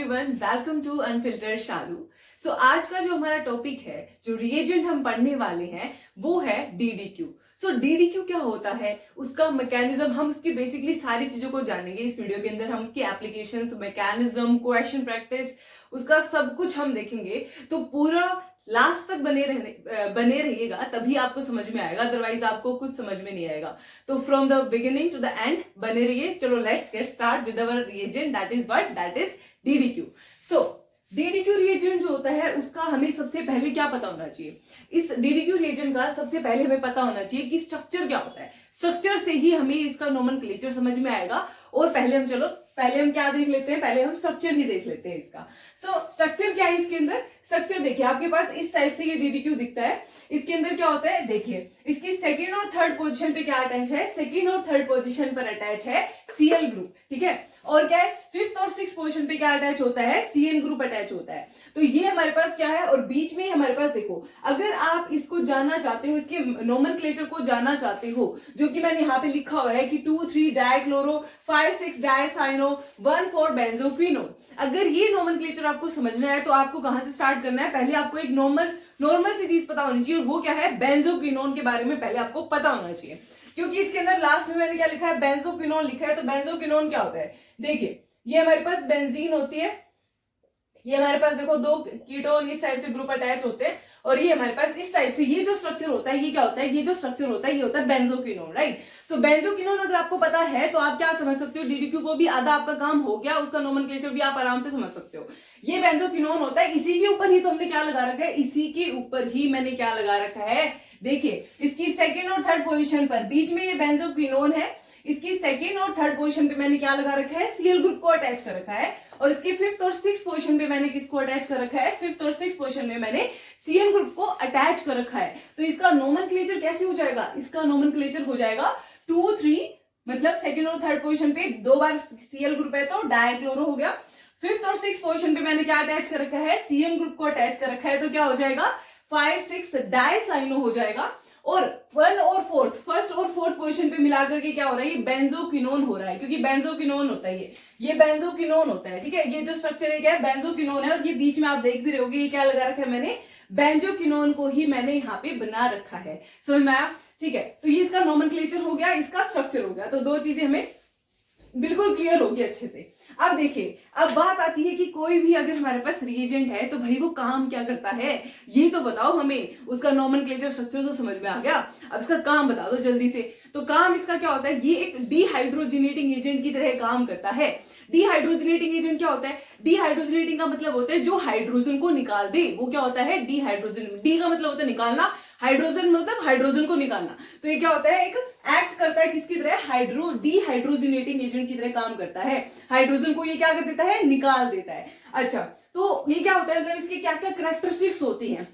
Everyone, welcome to unfiltered शालू। सो आज का जो हमारा टॉपिक है, जो रिएजेंट हम पढ़ने वाले हैं, वो है डीडीक्यू। सो डीडीक्यू क्या होता है, उसका मैकेनिज्म, हम उसकी बेसिकली सारी चीजों को जानेंगे इस वीडियो के अंदर। हम उसकी एप्लीकेशंस, मैकेनिज्म, क्वेश्चन प्रैक्टिस, उसका सब कुछ हम देखेंगे। तो पूरा लास्ट तक बने रहिएगा, तभी आपको समझ में आएगा, अदरवाइज आपको कुछ समझ में नहीं आएगा। तो from the beginning to the end बने रहिए। चलो let's get start with our reagent, that is DDQ. So DDQ reagent जो होता है, उसका हमें सबसे पहले क्या पता होना चाहिए। इस डीडीक्यू रिएजेंट का सबसे पहले हमें पता होना चाहिए कि स्ट्रक्चर क्या होता है। स्ट्रक्चर से ही हमें इसका नोमेनक्लेचर समझ में आएगा। और पहले हम क्या देख लेते हैं, पहले हम स्ट्रक्चर ही देख लेते हैं इसका। स्ट्रक्चर क्या है इसके अंदर। स्ट्रक्चर देखिए, आपके पास इस टाइप से ये डीडीक्यू दिखता है। इसके अंदर क्या होता है, देखिए इसकी सेकंड और थर्ड पोजीशन पे क्या अटैच है, सेकंड और थर्ड पोजीशन पर अटैच है सीएल ग्रुप, ठीक है। और क्या है, फिफ्थ और सिक्स पोजीशन पे क्या अटैच होता है, सीएन ग्रुप अटैच होता है। तो ये हमारे पास क्या है, और बीच में हमारे पास देखो, अगर आप इसको जानना चाहते हो, इसके नोमेनक्लेचर को जानना चाहते हो, जो कि मैंने यहाँ पे लिखा हुआ है कि 2,3 डाइक्लोरो, 5,6 डाइसाइनो, 1,4 बेंजोक्विनो। अगर ये नोमेनक्लेचर आपको समझना है तो आपको कहां से स्टार्ट करना है, पहले आपको एक नॉर्मल सी चीज पता होनी चाहिए, और वो क्या है, बेंजोक्विनोन के बारे में पहले आपको पता होना चाहिए। क्योंकि इसके अंदर लास्ट में मैंने क्या लिखा है, बेंजोक्विनोन लिखा है। तो बेंजोक्विनोन क्या होता है, देखिए ये हमारे पास बेंजीन होती है, ये हमारे पास देखो दो कीटोन इस टाइप से ग्रुप अटैच होते हैं, और ये हमारे पास इस टाइप से ये जो स्ट्रक्चर होता है, ये क्या होता है, ये जो स्ट्रक्चर होता है, ये होता है बेंजोक्विनोन, राइट। सो बेंजोक्विनोन अगर आपको पता है तो आप क्या समझ सकते हो, डीडीक्यू को भी आधा आपका काम हो गया, उसका नोमेनक्लेचर भी आप आराम से समझ सकते हो। ये बेंजोक्विनोन होता है, इसी के ऊपर ही तो हमने क्या लगा रखा है, इसी के ऊपर ही मैंने क्या लगा रखा है, देखिए इसकी सेकेंड और थर्ड पोजिशन पर बीच में ये बेंजोक्विनोन है, इसकी सेकेंड और थर्ड पोजीशन पे मैंने क्या लगा रखा है, सीएल ग्रुप को अटैच कर रखा है। और इसकी फिफ्थ और सिक्स पोजीशन पे मैंने किसको अटैच कर रखा है, फिफ्थ और सिक्स पोजीशन में मैंने सीएन ग्रुप को अटैच कर रखा है। तो इसका नोमेनक्लेचर कैसे हो जाएगा, इसका नोमेनक्लेचर हो जाएगा 2,3, मतलब सेकेंड और थर्ड पोजीशन पे दो बार सीएल ग्रुप है तो डाइक्लोरो हो गया। फिफ्थ और सिक्स पोजीशन पे मैंने क्या अटैच कर रखा है, सीएन ग्रुप को अटैच कर रखा है, तो क्या हो जाएगा, 5,6 डाइसाइनो हो जाएगा। और फर्स्ट और फोर्थ पोजीशन पे मिलाकर के क्या हो रहा है, ये बेंजोक्विनोन हो रहा है, क्योंकि बेंजोक्विनोन होता है, ये बेंजोक्विनोन होता है, ठीक है। ये जो स्ट्रक्चर है क्या है, बेंजोक्विनोन है, और ये बीच में आप देख भी रहे होगे, ये क्या लगा रखा है मैंने, बेंजोक्विनोन को ही मैंने यहाँ पे बना रखा है। समझ में आया, ठीक है। तो ये इसका नोमेनक्लेचर हो गया, इसका स्ट्रक्चर हो गया, तो दो चीजें हमें बिल्कुल क्लियर होगी अच्छे से। अब देखिए, अब बात आती है कि कोई भी अगर हमारे पास रिएजेंट है तो भाई वो काम क्या करता है, ये तो बताओ हमें। उसका नोमेनक्लेचर स्ट्रक्चर तो समझ में आ गया, अब इसका काम बता दो जल्दी से। तो काम इसका क्या होता है, ये एक डिहाइड्रोजिनेटिंग एजेंट की तरह काम करता है। डिहाइड्रोजिनेटिंग एजेंट क्या होता है, डिहाइड्रोजिनेटिंग का मतलब होता है जो हाइड्रोजन को निकाल दे, वो क्या होता है, डिहाइड्रोजन। डी का मतलब होता है निकालना, हाइड्रोजन मतलब हाइड्रोजन को निकालना। तो ये क्या होता है, एक एक्ट करता है किसकी तरह, डिहाइड्रोजिनेटिंग एजेंट की तरह काम करता है। हाइड्रोजन को ये क्या कर देता है, निकाल देता है। अच्छा, तो ये क्या होता है, मतलब इसकी क्या क्या कैरेक्टरिस्टिक्स होती हैं,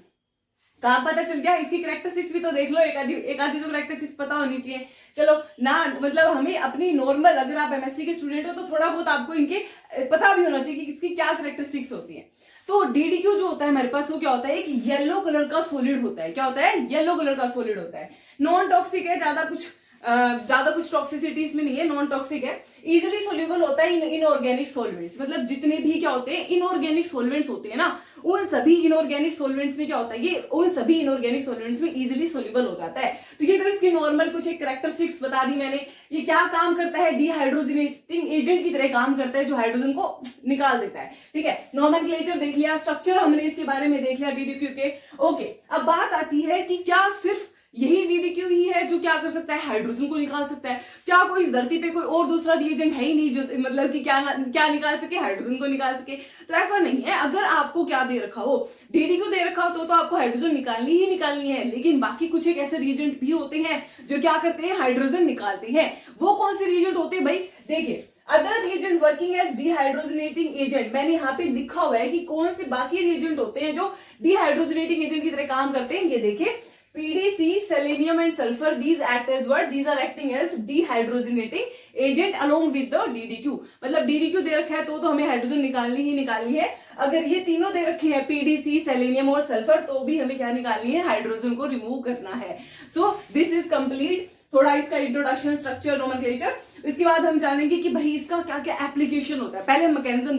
कहाँ पता चल गया। इसकी कैरेक्टरिस्टिक्स भी तो देख लो, एक आधी तो कैरेक्टरिस्टिक्स पता होनी चाहिए। चलो ना, मतलब हमें अपनी नॉर्मल, अगर आप एमएससी के स्टूडेंट हो तो थोड़ा बहुत आपको इनके पता भी होना चाहिए कि इसकी क्या कैरेक्टरिस्टिक्स होती है। तो डीडीक्यू जो होता है हमारे पास, वो क्या होता है, एक येलो कलर का सॉलिड होता है। क्या होता है, येलो कलर का सॉलिड होता है। नॉन टॉक्सिक है, ज्यादा कुछ टॉक्सिसिटी इसमें नहीं है, नॉन टॉक्सिक है, इजिली सोल्यूबल होता है इनऑर्गेनिक सॉल्वेंट्स। मतलब जितने भी क्या होते हैं, इनऑर्गेनिक सॉल्वेंट्स होते हैं ना, उन सभी इनऑर्गेनिक सॉल्वेंट्स में क्या होता है, ये उन सभी इनऑर्गेनिक सॉल्वेंट्स में इजीली सोल्यूबल हो जाता है। तो ये तो इसकी नॉर्मल कुछ एक कैरेक्टरिस्टिक्स बता दी मैंने। ये क्या काम करता है, डिहाइड्रोजिनेटिंग एजेंट की तरह काम करता है, जो हाइड्रोजन को निकाल देता है, ठीक है। नोमेनक्लेचर देख लिया, स्ट्रक्चर हमने इसके बारे में देख लिया डीडीक्यू के। ओके, अब बात आती है कि क्या सिर्फ यही डीडीक्यू ही है जो क्या कर सकता है, हाइड्रोजन को निकाल सकता है। क्या कोई इस धरती पे कोई और दूसरा रिएजेंट है ही नहीं जो मतलब कि क्या निकाल सके, हाइड्रोजन को निकाल सके। तो ऐसा नहीं है। अगर आपको क्या दे रखा हो, डीडीक्यू दे रखा हो, तो आपको हाइड्रोजन निकालनी है। लेकिन बाकी कुछ एक ऐसे रिएजेंट भी होते हैं जो क्या करते हैं, हाइड्रोजन निकालते हैं। वो कौन से रिएजेंट होते हैं भाई, देखिए other reagent working as dehydrogenating agent, मैंने यहाँ पे लिखा हुआ है कि कौन से बाकी रिएजेंट होते हैं जो डिहाइड्रोजिनेटिंग एजेंट की तरह काम करते हैं। ये देखिए, PDC, selenium and sulfur, these act as what? These are acting as dehydrogenating agent along with the DDQ। मतलब DDQ दे रखा है तो हमें हाइड्रोजन निकालनी है। अगर ये तीनों दे रखे हैं, PDC, सेलेनियम और सल्फर, तो भी हमें क्या निकालनी है, हाइड्रोजन को रिमूव करना है। So this is complete. थोड़ा इसका इंट्रोडक्शन, स्ट्रक्चर, नोमेनक्लेचर। इसके बाद हम जानेंगे कि भाई इसका क्या क्या एप्लीकेशन होता है। पहले हम मैकेनिज्म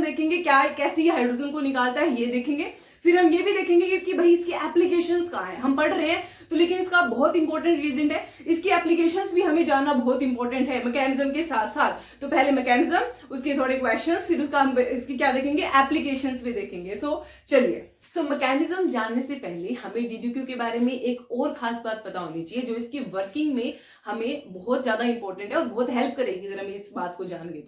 देखेंगे क्या कैसे ये हाइड्रोजन को निकालता है ये देखेंगे। फिर हम ये भी देखेंगे कि भाई इसकी एप्लीकेशंस कहाँ है। हम पढ़ रहे हैं तो लेकिन इसका बहुत इंपॉर्टेंट रीजन है, इसकी एप्लीकेशंस भी हमें जानना बहुत इंपॉर्टेंट है मैकेनिज्म के साथ साथ। तो पहले मैकेनिज्म, उसके थोड़े क्वेश्चंस, फिर उसका हम इसकी क्या देखेंगे, एप्लीकेशंस भी देखेंगे। सो चलिए, मैकेनिज्म जानने से पहले हमें डीडीक्यू के बारे में एक और खास बात पता होनी चाहिए जो इसकी वर्किंग में हमें बहुत ज्यादा इंपॉर्टेंट है और बहुत हेल्प करेगी अगर हम इस बात को जान गए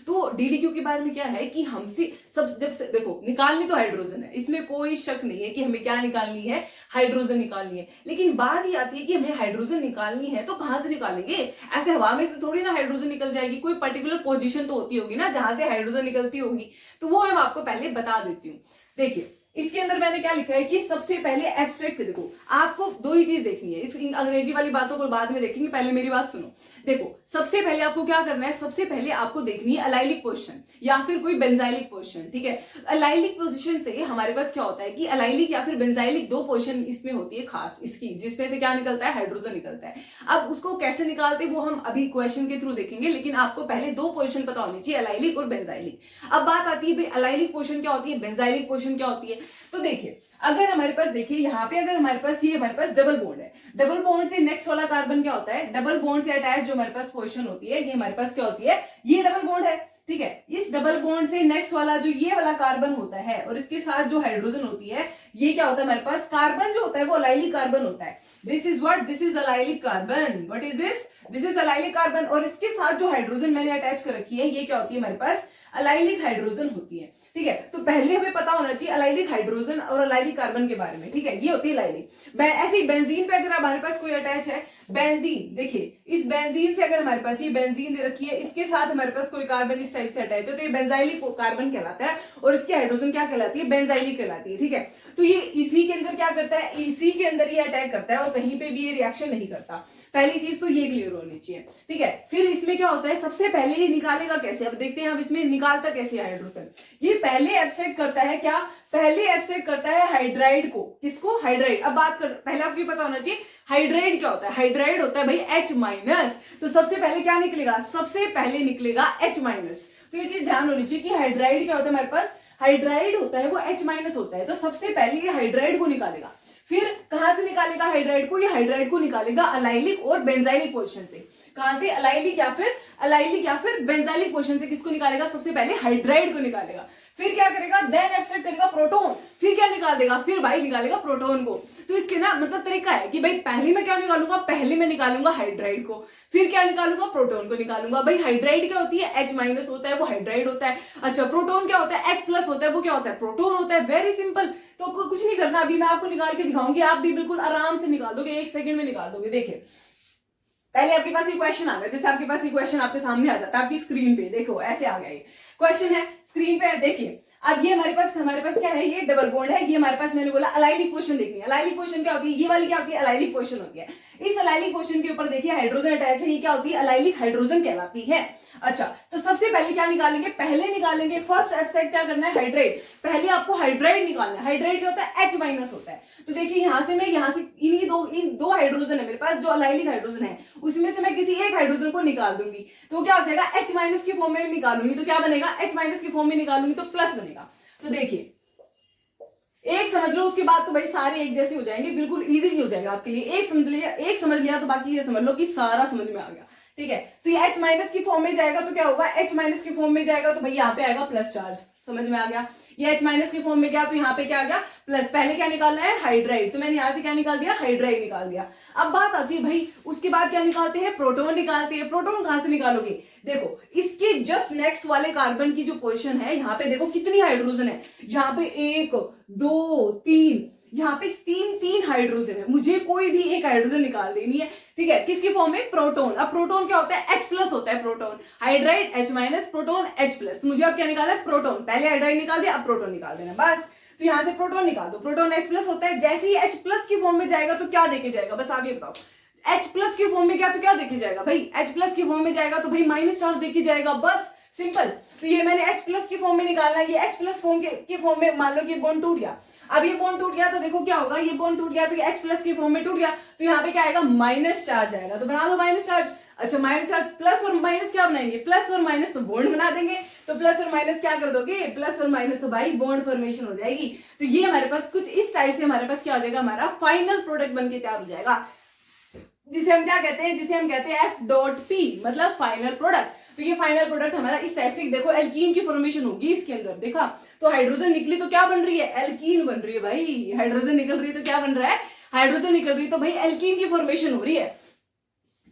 तो डीडीक्यू के बारे में क्या है कि हमसे सब जब से देखो निकालनी तो हाइड्रोजन है, इसमें कोई शक नहीं है कि हमें क्या निकालनी है, हाइड्रोजन निकालनी है। लेकिन बात ये आती है कि हमें हाइड्रोजन निकालनी है तो कहां से निकालेंगे? ऐसे हवा में से थोड़ी ना हाइड्रोजन निकल जाएगी, कोई पर्टिकुलर पोजीशन तो होती होगी ना जहां से हाइड्रोजन निकलती होगी। तो वो मैं आपको पहले बता देती हूँ। देखिए इसके अंदर मैंने क्या लिखा है कि सबसे पहले एब्स्ट्रैक्ट देखो, आपको दो ही चीज देखनी है, इस अंग्रेजी वाली बातों को बाद में देखेंगे, पहले मेरी बात सुनो। देखो सबसे पहले आपको क्या करना है, सबसे पहले आपको देखनी है अलाइलिक पोजीशन या फिर कोई बेंजाइलिक पोजीशन। ठीक है, अलाइलिक पोजीशन से हमारे पास क्या होता है कि अलाइलिक या फिर बेंजाइलिक दो पोजीशन इसमें होती है खास इसकी, जिसमें से क्या निकलता है, हाइड्रोजन निकलता है। अब उसको कैसे निकालते वो हम अभी क्वेश्चन के थ्रू देखेंगे, लेकिन आपको पहले दो पोजीशन पता होनी चाहिए, अलाइलिक और बेंजाइलिक। अब बात आती है भाई अलाइलिक पोजीशन क्या होती है, बेंजाइलिक पोजीशन क्या होती है। तो देखिए अगर हमारे पास, देखिए यहाँ पे अगर हमारे पास ये हमारे पास डबल बॉन्ड है, डबल बॉन्ड से नेक्स्ट वाला कार्बन क्या होता है, डबल बॉन्ड से अटैच जो हमारे पास पोजीशन होती है ये हमारे पास क्या होती है, ये डबल बॉन्ड है। ठीक है, इस डबल बॉन्ड से नेक्स्ट वाला जो ये वाला कार्बन होता है और इसके साथ जो हाइड्रोजन होती है ये क्या होता है हमारे पास, कार्बन जो होता है वो अलाइलिक कार्बन होता है। This is what, this is allylic carbon. What is this, this is allylic carbon. और इसके साथ जो हाइड्रोजन मैंने अटैच कर रखी है ये क्या होती है हमारे पास, अलाइलिक हाइड्रोजन होती है। ठीक है, तो पहले हमें पता होना चाहिए अलाइलिक हाइड्रोजन और अलाइलिक कार्बन के बारे में। ठीक है, ये होती है अलाइलिक। ऐसे ही बेंजीन पे अगर हमारे पास कोई अटैच है, बेंजीन, देखिए इस बेंजीन से अगर हमारे पास ये बेंजीन दे रखी है, इसके साथ हमारे पास कोई कार्बन इस टाइप से अटैच है तो ये बेंजाइलिक कार्बन कहलाता है और इसकी हाइड्रोजन क्या कहलाती है, बेंजाइलिक कहलाती है। ठीक है, तो ये इसी के अंदर क्या करता है, इसी के अंदर ये अटैक करता है और कहीं पे भी ये रिएक्शन नहीं करता। पहली चीज तो ये क्लियर होनी चाहिए। ठीक है, फिर इसमें क्या होता है, सबसे पहले ये निकालेगा कैसे, अब देखते हैं अब इसमें निकालता कैसे हाइड्रोजन। ये पहले एब्स्ट्रैक्ट करता है क्या, पहले एब्स्ट्रैक्ट करता है हाइड्राइड को। किसको, हाइड्राइड। अब बात कर, पहले आपको पता होना चाहिए हाइड्राइड क्या होता है, हाइड्राइड होता है भाई H-। तो सबसे पहले क्या निकलेगा, सबसे पहले निकलेगा H-। तो ये चीज ध्यान होनी चाहिए कि हाइड्राइड क्या होता है हमारे पास, हाइड्राइड होता है वो H- होता है। तो सबसे पहले ये हाइड्राइड को निकालेगा। फिर कहां से निकालेगा हाइड्राइड को, ये हाइड्राइड को निकालेगा अलाइलिक और बेंजाइलिक पोजीशन से। कहां से, अलाइलिक या फिर बेंजाइलिक पोजीशन से। किसको निकालेगा, सबसे पहले हाइड्राइड को निकालेगा। फिर क्या करेगा, देन एब्स्ट्रैक्ट करेगा प्रोटॉन। फिर क्या निकाल देगा, फिर भाई निकालेगा प्रोटॉन को। तो इसके ना मतलब तरीका है कि भाई पहले मैं क्या निकालूंगा, पहले मैं निकालूंगा हाइड्राइड को, फिर क्या निकालूंगा, प्रोटॉन को निकालूंगा। भाई हाइड्राइड क्या होती है, H- होता है वो हाइड्राइड होता है। अच्छा, प्रोटॉन क्या होता है, H+ होता है वो क्या होता है, प्रोटॉन होता है। Very simple. तो कुछ नहीं करना, अभी मैं आपको निकाल के दिखाऊंगी, आप भी बिल्कुल आराम से निकाल दोगे, 1 सेकंड में निकाल दोगे। देखिए पहले आपके पास ये क्वेश्चन आ गया, जैसे आपके पास ये क्वेश्चन आपके सामने आ जाता है आपकी स्क्रीन पे, देखो ऐसे आ गया ये क्वेश्चन है स्क्रीन पे। देखिए अब ये हमारे पास क्या है, ये डबल बॉन्ड है, ये हमारे पास मैंने बोला अलाइलिक पोजीशन देखनी है। अलाइलिक पोजीशन क्या होती है, ये वाली क्या होती है, अलाइलिक पोजीशन होती है। इस अलाइलिक पोजीशन के ऊपर देखिए हाइड्रोजन अटैच है, ये क्या होती है, अलाइलिक हाइड्रोजन कहलाती है। अच्छा, तो सबसे पहले क्या निकालेंगे, पहले निकालेंगे फर्स्ट एब्स्ट्रैक्ट क्या करना है, हाइड्राइड। पहले आपको हाइड्राइड निकालना है। हाइड्राइड क्या होता है, H- होता है। तो देखिए यहां से इन दो हाइड्रोजन है मेरे पास, जो अलाइलिक हाइड्रोजन है उसमें से मैं किसी एक हाइड्रोजन को निकाल दूंगी। तो क्या हो जाएगा, H- की फॉर्म में निकालूंगी तो क्या बनेगा, H- की फॉर्म में निकालूंगी तो प्लस बनेगा। तो देखिए एक समझ लो, उसके बाद तो भाई सारे एक जैसे हो जाएंगे, बिल्कुल इजी हो जाएगा आपके लिए। एक समझ लिया तो बाकी ये समझ लो कि सारा समझ में आ गया। ठीक है, तो ये H- की फॉर्म में जाएगा तो क्या होगा, H- की फॉर्म में जाएगा तो भाई यहाँ पे आएगा प्लस चार्ज। समझ में आ गया, ये H- की फॉर्म में गया तो यहाँ पे क्या आ गया, प्लस। पहले क्या निकालना है, हाइड्राइड। तो मैंने यहाँ से क्या निकाल दिया, हाइड्राइड निकाल दिया। अब बात आती है भाई उसके बाद क्या निकालते हैं, प्रोटॉन निकालते हैं। प्रोटॉन कहां से निकालोगे, देखो इसके जस्ट नेक्स्ट वाले कार्बन की जो पोजीशन है, यहाँ पे देखो कितनी हाइड्रोजन है, यहाँ पे 1 2 3, यहाँ पे तीन हाइड्रोजन है। मुझे कोई भी एक हाइड्रोजन निकाल देनी है। ठीक है, किसकी फॉर्म में, प्रोटॉन। अब प्रोटॉन क्या होता है, H+ होता है proton. Hydride H-, proton H+। तो मुझे अब क्या निकालना है, प्रोटॉन। पहले हाइड्राइड निकाल दिया, अब प्रोटॉन निकाल देना बस। तो यहाँ से प्रोटॉन निकाल दो, प्रोटॉन H+ होता है। जैसे ही H+ की फॉर्म में जाएगा तो क्या देके जाएगा, बस आप ये बताओ। H+ की फॉर्म में गया तो क्या देके जाएगा भाई, H+ की फॉर्म में जाएगा तो भाई माइनस चार्ज देके जाएगा, बस सिंपल। तो ये मैंने H+ की फॉर्म में निकालना है। ये H+ फॉर्म की फॉर्म में मान लो कि बॉन्ड टूट गया। अब ये बॉन्ड टूट गया तो देखो क्या होगा, ये बॉन्ड टूट गया तो ये H+ की फॉर्म में टूट गया तो यहाँ पे क्या आएगा, माइनस चार्ज आएगा। तो बना दो माइनस चार्ज। अच्छा माइनस चार्ज, प्लस और माइनस क्या बनाएंगे, प्लस और माइनस तो बॉन्ड बना देंगे, तो प्लस और माइनस क्या कर दोगे, प्लस और माइनस तो भाई बॉन्ड फॉर्मेशन हो जाएगी। तो ये हमारे पास कुछ इस टाइप से हमारे पास क्या हो जाएगा, हमारा फाइनल प्रोडक्ट बनके तैयार हो जाएगा, जिसे हम क्या कहते हैं, जिसे हम कहते हैं एफ डॉट पी, मतलब फाइनल प्रोडक्ट। तो ये फाइनल प्रोडक्ट हमारा इस टाइप से, देखो एल्कीन की फॉर्मेशन होगी इसके अंदर, देखा तो हाइड्रोजन निकली तो क्या बन रही है, एल्कीन बन रही है भाई, हाइड्रोजन निकल रही है तो क्या बन रहा है, हाइड्रोजन निकल रही है तो भाई एल्कीन की फॉर्मेशन हो रही है।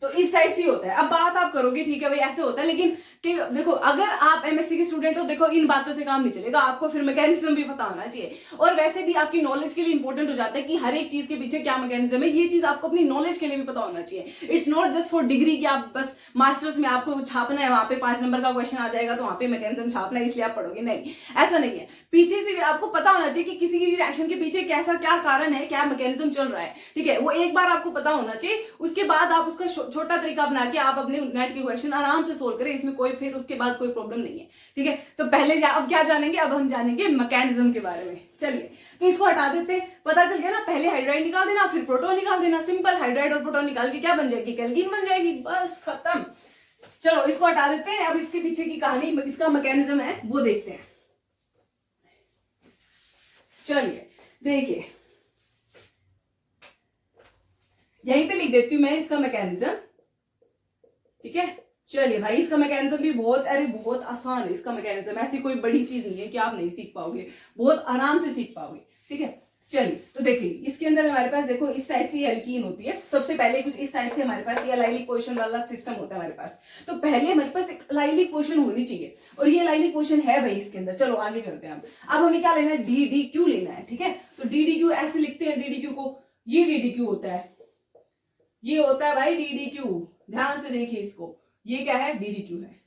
तो इस टाइप से होता है। अब बात आप करोगे ठीक है भाई ऐसे होता है, लेकिन कि देखो अगर आप एमएससी के स्टूडेंट हो, देखो इन बातों से काम नहीं चलेगा, आपको फिर मैकेनिज्म भी पता होना चाहिए, और वैसे भी आपकी नॉलेज के लिए इंपॉर्टेंट हो जाता है कि हर एक चीज के पीछे क्या मैकेनिज्म है, ये चीज आपको अपनी नॉलेज के लिए भी पता होना चाहिए। It's not just for degree कि आप बस मास्टर्स में आपको छापना है, वहां पे 5 नंबर का क्वेश्चन आ जाएगा तो वहां पे मैकेनिज्म छापना है इसलिए आप पढ़ोगे, नहीं ऐसा नहीं है। पीछे से भी आपको पता होना चाहिए कि किसी की रिएक्शन के पीछे कैसा क्या कारण है, क्या मैकेनिज्म चल रहा है, ठीक है, वो एक बार आपको पता होना चाहिए। उसके बाद आप उसका छोटा तरीका अपना के आप अपने नेट के क्वेश्चन आराम से सोल्व करें, इसमें कोई फिर उसके बाद कोई प्रॉब्लम नहीं है, ठीक है। तो पहले अब क्या जानेंगे, अब हम जानेंगे मैकेनिज्म के बारे में। चलिए तो इसको हटा देते हैं, पता चल गया ना, पहले हाइड्राइड निकाल देना फिर प्रोटॉन निकाल देना, सिंपल, हाइड्राइड और प्रोटॉन निकाल के क्या बन जाएगी, एल्कीन बन जाएगी, बस खत्म। चलो इसको हटा देते हैं, अब इसके पीछे की कहानी, इसका मैकेनिज्म है वो देखते हैं। चलिए देखिए यहीं पे लिख देती हूं मैं इसका मैकेनिज्म, ठीक है। चलिए भाई इसका मैकेनिज्म भी बहुत, अरे बहुत आसान है इसका मैकेनिज्म, ऐसी कोई बड़ी चीज नहीं है कि आप नहीं सीख पाओगे, बहुत आराम से सीख पाओगे, ठीक है। चलिए तो देखिए इसके अंदर हमारे पास देखो इस टाइप से एल्कीन होती है, सबसे पहले कुछ इस टाइप से हमारे पास ये एलाइलिक पोजीशन वाला सिस्टम होता है हमारे पास। तो पहले हमारे पास एक एलाइलिक पोजीशन होनी चाहिए, और ये एलाइलिक पोजीशन है भाई इसके अंदर। चलो आगे चलते हैं, अब हमें क्या लेना है, डी डी क्यू लेना है, ठीक है। तो डी डी क्यू ऐसे लिखते हैं, डी डी क्यू को, ये डी डी क्यू होता है, ये होता है भाई डी डी क्यू, ध्यान से देखिए इसको, ये क्या है, डी डी क्यू है।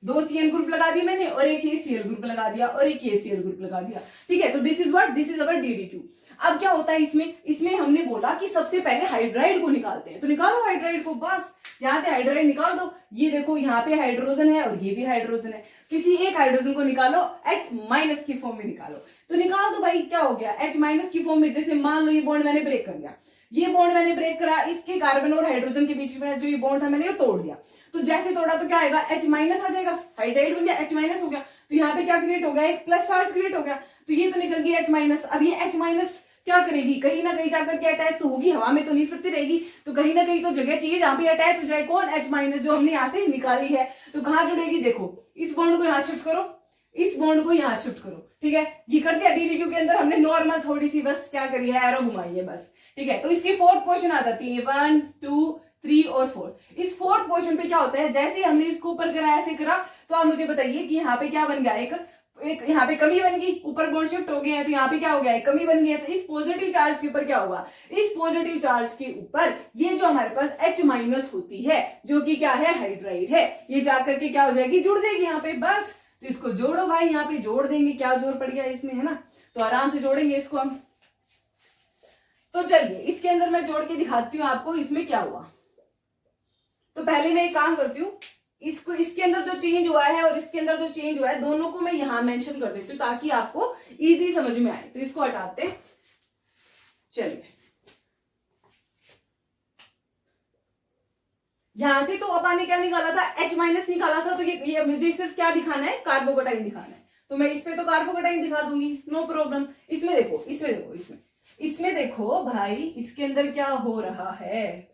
2 CN ग्रुप लगा दिए मैंने, और एक ये Cl ग्रुप लगा दिया, और एक ये Cl ग्रुप लगा दिया, ठीक है। तो this is what, this is our DDQ। अब क्या होता है इसमें हमने बोला कि सबसे पहले हाइड्राइड को निकालते हैं, तो निकालो हाइड्राइड को, बस यहां से हाइड्राइड निकाल दो। ये देखो यहाँ पे हाइड्रोजन है और ये भी हाइड्रोजन है, किसी एक हाइड्रोजन को निकालो, H- की फॉर्म में निकालो, तो निकाल दो भाई, क्या हो गया, H- की फॉर्म में। जैसे मान लो ये बॉन्ड मैंने ब्रेक कर दिया, ये बॉन्ड मैंने ब्रेक करा, इसके कार्बन और हाइड्रोजन के बीच में जो ये बॉन्ड था मैंने ये तोड़ दिया, तो जैसे तोड़ा तो क्या आएगा, H- आ जाएगा, हाइड्राइड बन गया, H- हो गया, तो यहाँ पे क्या क्रिएट हो गया, एक प्लस चार्ज क्रिएट हो गया, तो ये तो निकल गई H-। अब ये H- क्या करेगी, कहीं ना कहीं जाकर के अटैच तो होगी, हवा में तो नहीं फिरती रहेगी, तो कहीं ना कहीं तो जगह चाहिए जहां पे अटैच हो जाए, कौन, H- जो हमने यहाँ से निकाली है, तो कहाँ जुड़ेगी, देखो इस बॉन्ड को यहाँ शिफ्ट करो, इस बॉन्ड को यहाँ शिफ्ट करो, ठीक है। ये कर दिया, DDQ के अंदर हमने नॉर्मल थोड़ी सी बस क्या करी है, एरो घुमाई है बस, ठीक है। तो इसकी 4th पोजीशन आ जाती है, 1 2 3 और 4। इस 4th पोजीशन पे क्या होता है, जैसे ही हमने इसको ऊपर करा ऐसे करा, तो आप मुझे बताइए कि यहाँ पे क्या बन गया, एक यहाँ पे कमी बन गई, ऊपर बॉन्ड शिफ्ट हो गए हैं, तो यहाँ पे क्या हो गया, कमी बन गई है। तो इस पॉजिटिव चार्ज के ऊपर क्या होगा, इस पॉजिटिव चार्ज के ऊपर ये जो हमारे पास H- होती है, जो कि क्या है, हाइड्राइड है, ये जाकर के क्या हो जाएगी, जुड़ जाएगी यहाँ पे, बस। तो इसको जोड़ो भाई, यहाँ पे जोड़ देंगे, क्या जोर पड़ गया इसमें, है ना, तो आराम से जोड़ेंगे इसको हम। तो चलिए इसके अंदर मैं जोड़ के दिखाती हूँ आपको इसमें क्या हुआ। तो पहले मैं एक काम करती हूँ, इसको, इसके अंदर जो चेंज हुआ है और इसके अंदर जो चेंज हुआ है, दोनों को मैं यहां मेंशन कर देती हूँ ताकि आपको इजी समझ में आए। तो इसको हटाते हैं, चलिए यहां से तो अपन ने क्या निकाला था, H- निकाला था, तो ये मुझे सिर्फ क्या दिखाना है, कार्बोकेटाइन दिखाना है, तो मैं इस पे तो कार्बोकेटाइन दिखा दूंगी, नो प्रॉब्लम। इसमें देखो, इसमें देखो भाई, इसके अंदर क्या हो रहा है,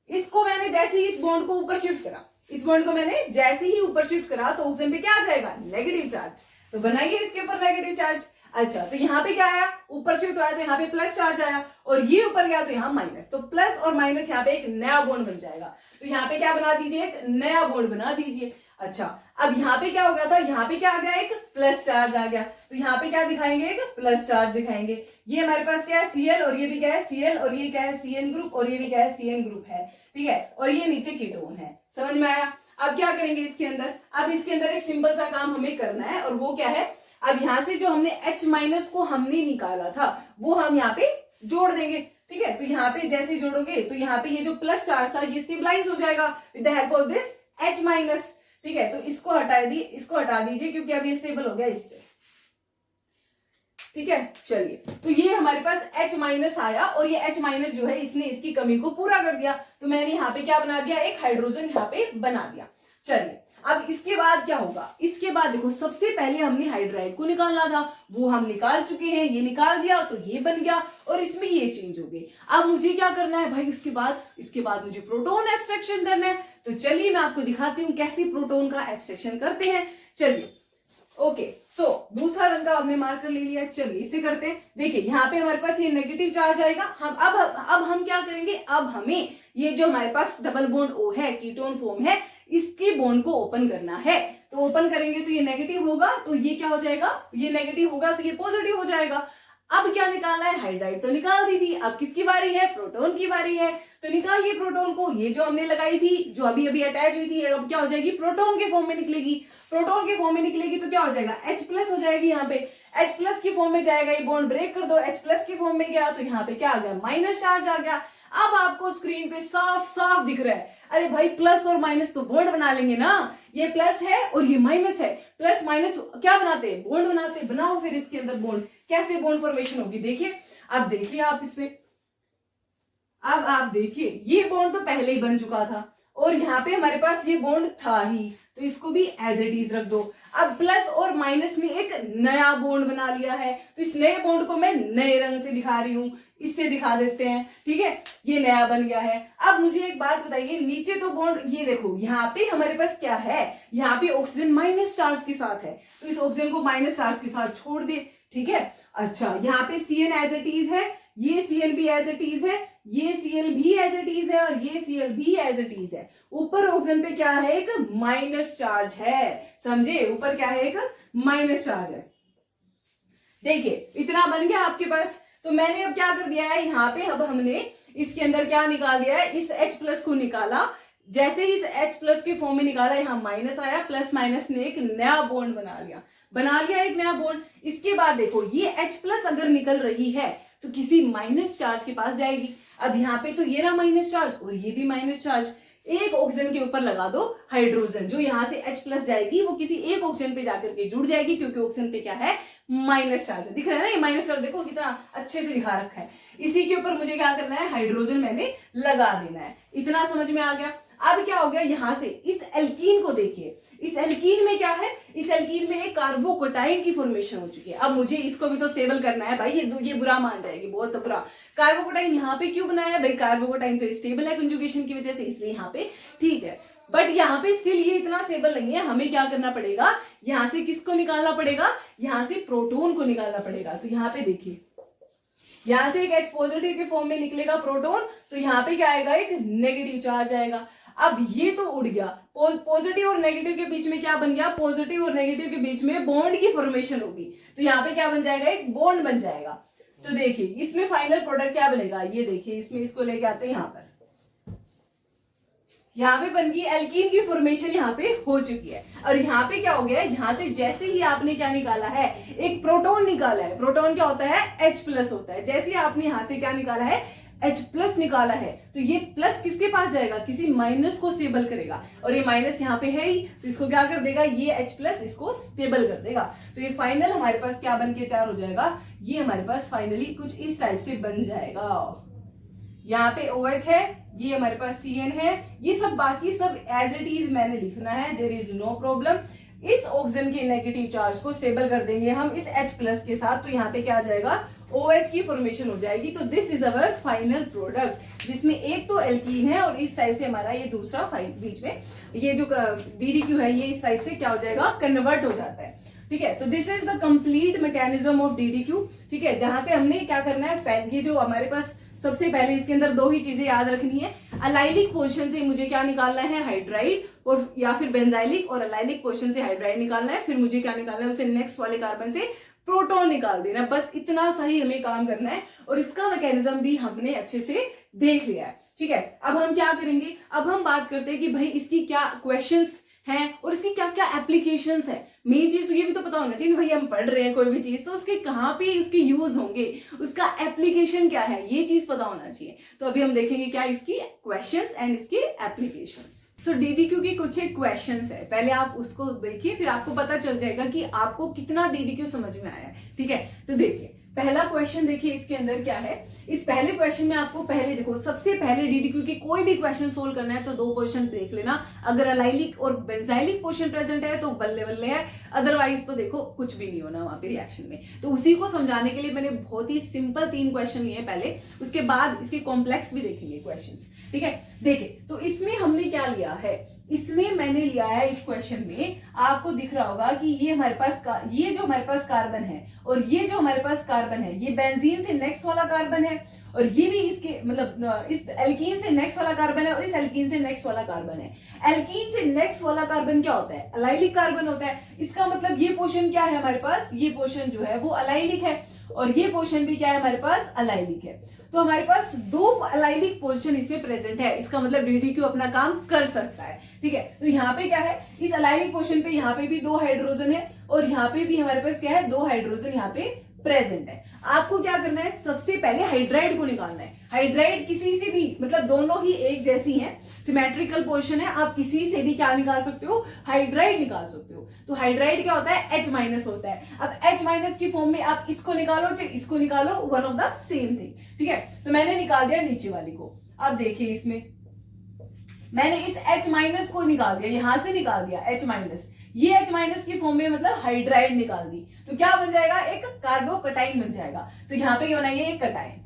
इसको मैंने जैसे ही इस बॉन्ड को ऊपर शिफ्ट करा, इस बॉन्ड को मैंने जैसे ही ऊपर शिफ्ट करा, तो ऑक्सीजन पे क्या आ जाएगा, नेगेटिव चार्ज, तो बनाइए इसके ऊपर नेगेटिव चार्ज। अच्छा तो यहाँ पे क्या आया, ऊपर शिफ्ट हुआ तो यहाँ पे प्लस चार्ज आया, और ये ऊपर गया तो यहाँ माइनस, तो प्लस और माइनस यहाँ पे एक नया बॉन्ड बन जाएगा, तो यहाँ पे क्या बना दीजिए, एक नया बॉन्ड बना दीजिए। अच्छा अब यहाँ पे क्या हो गया था, यहाँ पे क्या आ गया, एक प्लस चार्ज आ गया, तो यहाँ पे क्या दिखाएंगे, एक प्लस चार्ज दिखाएंगे। ये हमारे पास क्या है, Cl, और ये भी क्या है Cl, और ये क्या है Cn ग्रुप, और ये भी क्या है Cn ग्रुप है, ठीक है, और ये नीचे कीटोन है, समझ में आया। अब क्या करेंगे इसके अंदर, अब इसके अंदर एक सिंपल सा काम हमें करना है, और वो क्या है, अब यहाँ से जो हमने H- को हमने निकाला था वो हम यहाँ पे जोड़ देंगे, ठीक है। तो यहाँ पे जैसे जोड़ोगे तो यहाँ पे ये जो प्लस चार्ज था ये स्टेबलाइज हो जाएगा with the help of this H-, ठीक है। तो इसको हटा दीजिए क्योंकि अब ये स्टेबल हो गया इससे। ठीक है, चलिए, तो ये हमारे पास H माइनस आया और ये H माइनस जो है इसने इसकी कमी को पूरा कर दिया, तो मैंने यहाँ पे क्या बना दिया, एक हाइड्रोजन यहाँ पे बना दिया। चलिए, अब इसके बाद क्या होगा, इसके बाद देखो सबसे पहले हमने हाइड्राइड को निकालना था, वो हम निकाल चुके हैं, ये निकाल दिया तो ये बन गया और इसमें ये चेंज हो गई। अब मुझे क्या करना है भाई, इसके बाद मुझे प्रोटोन एब्स्ट्रैक्शन करना है, तो चलिए मैं आपको दिखाती हूँ कैसे प्रोटोन का एब्स्ट्रैक्शन करते हैं। चलिए, ओके, सो दूसरा रंग का हमने मार्कर ले लिया, चलिए इसे करते हैं। देखिए यहाँ पे हमारे पास ये नेगेटिव चार्ज आएगा, हम अब हम क्या करेंगे, अब हमें ये जो हमारे पास डबल बॉन्ड O है, कीटोन फॉर्म है, इसके बॉन्ड को ओपन करना है। तो ओपन करेंगे तो ये नेगेटिव होगा, तो ये क्या हो जाएगा, ये नेगेटिव होगा तो ये पॉजिटिव हो जाएगा। अब क्या निकालना है, हाइड्राइड तो निकाल दी थी, अब किसकी बारी है, प्रोटोन की बारी है। तो निकालिए प्रोटोन को, ये जो हमने लगाई थी, जो अभी अभी अटैच हुई थी, अब क्या हो जाएगी, प्रोटोन के फॉर्म में निकलेगी। प्रोटोन के फॉर्म में निकलेगी तो क्या हो जाएगा, H प्लस हो जाएगी। यहाँ पे H प्लस की फॉर्म में जाएगा, ये बॉन्ड ब्रेक कर दो, H प्लस की फॉर्म में गया तो यहाँ पे क्या आ गया, माइनस चार्ज आ गया। अब आपको स्क्रीन पे साफ साफ दिख रहा है, अरे भाई प्लस और माइनस तो बॉन्ड बना लेंगे ना, ये प्लस है और ये माइनस है, प्लस माइनस क्या बनाते हैं, बॉन्ड बनाते, बनाओ फिर इसके अंदर बॉन्ड, कैसे बॉन्ड फॉर्मेशन होगी, देखिए। अब देखिए आप इसमें, अब आप देखिए ये बॉन्ड तो पहले ही बन चुका था और यहाँ पे हमारे पास ये बॉन्ड था ही, तो इसको भी एज इट इज रख दो। अब प्लस और माइनस ने एक नया बॉन्ड बना लिया है, तो इस नए बॉन्ड को मैं नए रंग से दिखा रही हूं, इससे दिखा देते हैं, ठीक है, ये नया बन गया है। अब मुझे एक बात बताइए, नीचे तो बॉन्ड ये देखो, यहाँ पे हमारे पास क्या है, यहाँ पे ऑक्सीजन माइनस चार्ज के साथ है, तो इस ऑक्सीजन को माइनस चार्ज के साथ छोड़ दे, ठीक है। अच्छा, यहाँ पे Cn एज इट इज है, ये Cl भी एज इट इज है, ये Cl भी एज इट इज है और ये Cl भी एज इट इज है। ऊपर ऑक्सीजन पे क्या है, एक माइनस चार्ज है, समझे, ऊपर क्या है, एक माइनस चार्ज है। देखिए इतना बन गया आपके पास। तो मैंने अब क्या कर दिया है, यहाँ पे अब हमने इसके अंदर क्या निकाल दिया है, इस H प्लस को निकाला, जैसे ही इस H प्लस के फॉर्म में निकाला, यहाँ माइनस आया, प्लस माइनस ने एक नया बॉन्ड बना लिया एक नया बॉन्ड। इसके बाद देखो ये H प्लस अगर निकल रही है तो किसी माइनस चार्ज के पास जाएगी। अब यहाँ पे तो ये रहा माइनस चार्ज और ये भी माइनस चार्ज, एक ऑक्सीजन के ऊपर लगा दो हाइड्रोजन, जो यहाँ से H प्लस जाएगी वो किसी एक ऑक्सीजन पे जाकर के जुड़ जाएगी, क्योंकि ऑक्सीजन पे क्या है, माइनस चार्ज दिख रहा है ना, ये माइनस चार्ज देखो कितना अच्छे से दिखा रखा है। इसी के ऊपर मुझे क्या करना है, हाइड्रोजन मैंने लगा देना है। इतना समझ में आ गया। अब क्या हो गया, यहाँ से इस एल्कीन को देखिए, इस एल्कीन में क्या है, इस एल्कीन में एक कार्बोकोटाइन की फॉर्मेशन हो चुकी है। अब मुझे इसको भी तो स्टेबल करना है भाई, ये बुरा मान जाएगी, बहुत बुरा। कार्बोकोटाइन यहाँ पे क्यों बनाया भाई, कार्बोकोटाइन तो स्टेबल है कंजुगेशन की वजह से, इसलिए यहाँ पे ठीक है, बट यहाँ पे स्टिल ये इतना स्टेबल नहीं है। हमें क्या करना पड़ेगा, यहाँ से किसको निकालना पड़ेगा, यहाँ से प्रोटोन को निकालना पड़ेगा। तो यहाँ पे देखिए, यहाँ से एक H पॉजिटिव के फॉर्म में निकलेगा प्रोटोन, तो यहाँ पे क्या आएगा, एक नेगेटिव चार्ज आएगा। अब ये तो उड़ गया, पॉजिटिव और नेगेटिव के बीच में क्या बन गया, पॉजिटिव और नेगेटिव के बीच में बॉन्ड की फॉर्मेशन होगी, तो यहाँ पे क्या बन जाएगा, एक बॉन्ड बन जाएगा। तो देखिए इसमें फाइनल प्रोडक्ट क्या बनेगा, ये देखिए, इसमें इसको लेके आते हैं, यहाँ पर यहाँ पे बन गई एल्कीन की फॉर्मेशन, यहाँ पे हो चुकी है। और यहाँ पे क्या हो गया, यहाँ से जैसे ही आपने क्या निकाला है, एक प्रोटोन निकाला है। प्रोटोन क्या होता है, H प्लस होता है। जैसे ही आपने यहाँ से क्या निकाला है, H प्लस निकाला है, तो ये प्लस किसके पास जाएगा, किसी माइनस को स्टेबल करेगा, और ये माइनस यहाँ पे है ही, तो इसको क्या कर देगा, ये H प्लस इसको स्टेबल कर देगा। तो ये फाइनल हमारे पास क्या बन के तैयार हो जाएगा, ये हमारे पास फाइनली कुछ इस टाइप से बन जाएगा। यहाँ पे OH है, ये हमारे पास Cn है, ये सब बाकी सब एज इट इज मैंने लिखना है, देयर इज नो प्रॉब्लम। इस ऑक्सीजन के नेगेटिव चार्ज को स्टेबल कर देंगे हम इस H प्लस के साथ, तो यहाँ पे क्या आ जाएगा, OH की फॉर्मेशन हो जाएगी। तो this is our final product, जिसमें एक तो एल्कीन है और इस टाइप से हमारा ये दूसरा बीच में ये जो DDQ है, ये इस टाइप से क्या हो जाएगा, कन्वर्ट हो जाता है। ठीक है, तो this is the complete mechanism of DDQ। ठीक है, जहां से हमने क्या करना है, ये जो हमारे पास सबसे पहले इसके अंदर दो ही चीजें याद रखनी है। अलाइलिक पोजीशन से मुझे क्या निकालना है, हाइड्राइड, और या फिर बेंजाइलिक, और अलाइलिक पोजीशन से हाइड्राइड निकालना है। फिर मुझे क्या निकालना है, उसे नेक्स्ट वाले कार्बन से प्रोटॉन निकाल देना। बस इतना सही हमें काम करना है, और इसका मैकेनिज्म भी हमने अच्छे से देख लिया है। ठीक है, अब हम क्या करेंगे, अब हम बात करते हैं कि भाई इसकी क्या क्वेश्चंस हैं और इसकी क्या क्या एप्लीकेशंस है। मेन चीज तो ये भी तो पता होना चाहिए, भाई हम पढ़ रहे हैं कोई भी चीज, तो उसके कहाँ पे उसके यूज होंगे, उसका एप्लीकेशन क्या है, ये चीज पता होना चाहिए। तो अभी हम देखेंगे क्या इसकी क्वेश्चंस एंड इसके एप्लीकेशंस। सो डीडीक्यू की कुछ एक क्वेश्चंस है, पहले आप उसको देखिए, फिर आपको पता चल जाएगा कि आपको कितना डीडीक्यू समझ में आया है। ठीक है, तो देखिए पहला क्वेश्चन देखिए इसके अंदर क्या है। इस पहले क्वेश्चन में आपको पहले देखो, सबसे पहले डीडीक्यू की कोई भी क्वेश्चन सोल्व करना है तो दो पोर्शन देख लेना। अगर अलाइलिक और बेंजाइलिक पोर्शन प्रेजेंट है तो बल्ले बल्ले है, अदरवाइज तो देखो कुछ भी नहीं होना वहां पे रिएक्शन में। तो उसी को समझाने के लिए मैंने बहुत ही सिंपल 3 क्वेश्चन लिए पहले, उसके बाद इसके कॉम्प्लेक्स भी देखेंगे क्वेश्चंस। ठीक है, देखिए तो इसमें हमने क्या लिया है, इसमें मैंने लिया है, इस क्वेश्चन में आपको दिख रहा होगा कि ये हमारे पास ये जो हमारे पास कार्बन है और ये जो हमारे पास कार्बन है, ये बेंजीन से नेक्स्ट वाला कार्बन है और ये भी इसके मतलब इस एल्कीन से नेक्स्ट वाला कार्बन है और इस एल्कीन से नेक्स्ट वाला कार्बन है। एल्कीन से नेक्स्ट वाला कार्बन क्या होता है, अलाइलिक कार्बन होता है। इसका मतलब ये पोर्शन क्या है हमारे पास, ये पोर्शन जो है वो अलाइलिक है और ये पोर्शन भी क्या है हमारे पास, अलाइलिक है। तो हमारे पास 2 अलाइलिक पोर्शन इसमें प्रेजेंट है, इसका मतलब डीडीक्यू अपना काम कर सकता है। ठीक है, तो यहाँ पे क्या है, इस अलाइलिक पोर्शन पे यहाँ पे भी 2 हाइड्रोजन है और यहाँ पे भी हमारे पास क्या है, 2 हाइड्रोजन यहाँ पे प्रेजेंट है। आपको क्या करना है, सबसे पहले हाइड्राइड को निकालना है। हाइड्राइड किसी से भी, मतलब दोनों ही एक जैसी हैं, सिमेट्रिकल पोर्शन है, आप किसी से भी क्या निकाल सकते हो, हाइड्राइड निकाल सकते हो। तो हाइड्राइड क्या होता है, H- होता है। अब H- की फॉर्म में आप इसको निकालो चाहे इसको निकालो, one of the same thing. ठीक है, तो मैंने निकाल दिया नीचे वाली को। अब देखिए इसमें मैंने इस H- को निकाल दिया, यहां से निकाल दिया H-, ये H- की फॉर्म में मतलब हाइड्राइड निकाल दी, तो क्या बन जाएगा, एक कार्बोकटाइन बन जाएगा। तो यहाँ पे क्या बनाइए, एक कटाइन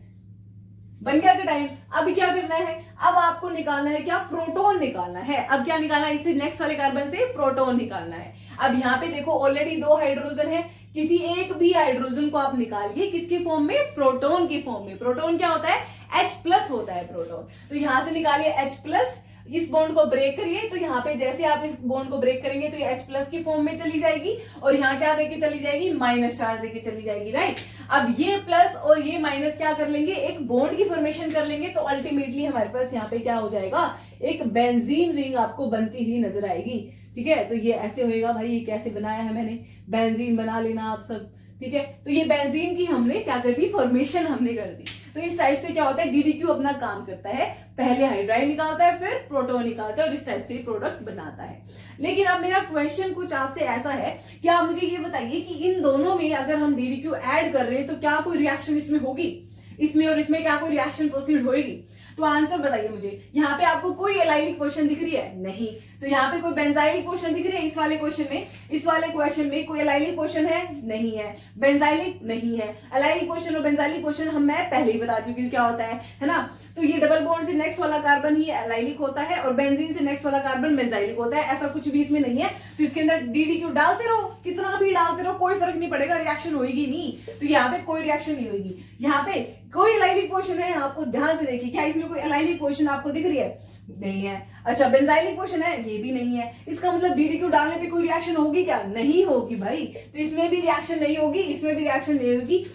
बन गया कटाइन। अब क्या करना है, अब आपको निकालना है क्या, प्रोटोन निकालना है। अब क्या निकालना है, इससे नेक्स्ट वाले कार्बन से प्रोटोन निकालना है। अब यहाँ पे देखो ऑलरेडी 2 हाइड्रोजन है, किसी एक भी हाइड्रोजन को आप निकालिए, किसकी फॉर्म में, प्रोटोन की फॉर्म में। प्रोटोन क्या होता है, H+ होता है प्रोटोन। तो यहां से निकालिए H+, इस बॉन्ड को ब्रेक करिए, तो यहाँ पे जैसे आप इस बॉन्ड को ब्रेक करेंगे तो ये H+ की फॉर्म में चली जाएगी और यहाँ क्या देके चली जाएगी, माइनस चार्ज देके चली जाएगी, राइट। अब ये प्लस और ये माइनस क्या कर लेंगे, एक बॉन्ड की फॉर्मेशन कर लेंगे, तो अल्टीमेटली हमारे पास यहाँ पे क्या हो जाएगा, एक बेंजीन रिंग आपको बनती हुई नजर आएगी। ठीक है, तो ये ऐसे होएगा भाई, ये कैसे बनाया है मैंने, बेंजीन बना लेना आप सब। ठीक है, तो ये बेंजीन की हमने क्या कर दी, फॉर्मेशन हमने कर दी। तो इस टाइप से क्या होता है, डीडीक्यू अपना काम करता है, पहले हाइड्राइड निकालता है, फिर प्रोटोन निकालता है और इस टाइप से प्रोडक्ट बनाता है। लेकिन अब मेरा क्वेश्चन कुछ आपसे ऐसा है कि आप मुझे ये बताइए कि इन दोनों में अगर हम डीडीक्यू ऐड कर रहे हैं तो क्या कोई रिएक्शन इसमें होगी, इसमें और इसमें क्या कोई रिएक्शन प्रोसीड होगी। तो आंसर बताइए मुझे, यहाँ पे आपको कोई एलाइलिक पोर्शन दिख रही है, नहीं। तो यहाँ पे कोई बेंजाइलिक पोर्शन दिख रही है, इस वाले क्वेश्चन में, इस वाले क्वेश्चन में कोई एलाइलिक पोर्शन है, नहीं है। बेंजाइलिक नहीं है। एलाइलिक पोर्शन और बेंजाइलिक पोर्शन हम मैं पहले ही बता चुकी हूँ क्या होता है ना। तो ये डबल बॉन्ड से नेक्स्ट वाला कार्बन ही एलाइलिक होता है और बेंजीन से नेक्स्ट वाला कार्बन बेंजाइलिक होता है, ऐसा कुछ भी इसमें नहीं है। तो इसके अंदर डीडीक्यू डालते रहो, कितना भी डालते रहो, कोई फर्क नहीं पड़ेगा, रिएक्शन होगी नहीं। तो यहाँ पे कोई रिएक्शन नहीं होगी। यहाँ पे कोई एलाइलिक पोर्शन है, आपको ध्यान से देखिए, क्या इसमें कोई एलाइलिक पोर्शन आपको दिख रही है, नहीं है। अच्छा, बेंजाइलिक पोर्शन है, ये भी नहीं है। इसका मतलब डीडीक्यू डालने पे कोई रिएक्शन होगी क्या, नहीं होगी भाई। तो इसमें भी रिएक्शन नहीं होगी, इसमें भी रिएक्शन नहीं होगी।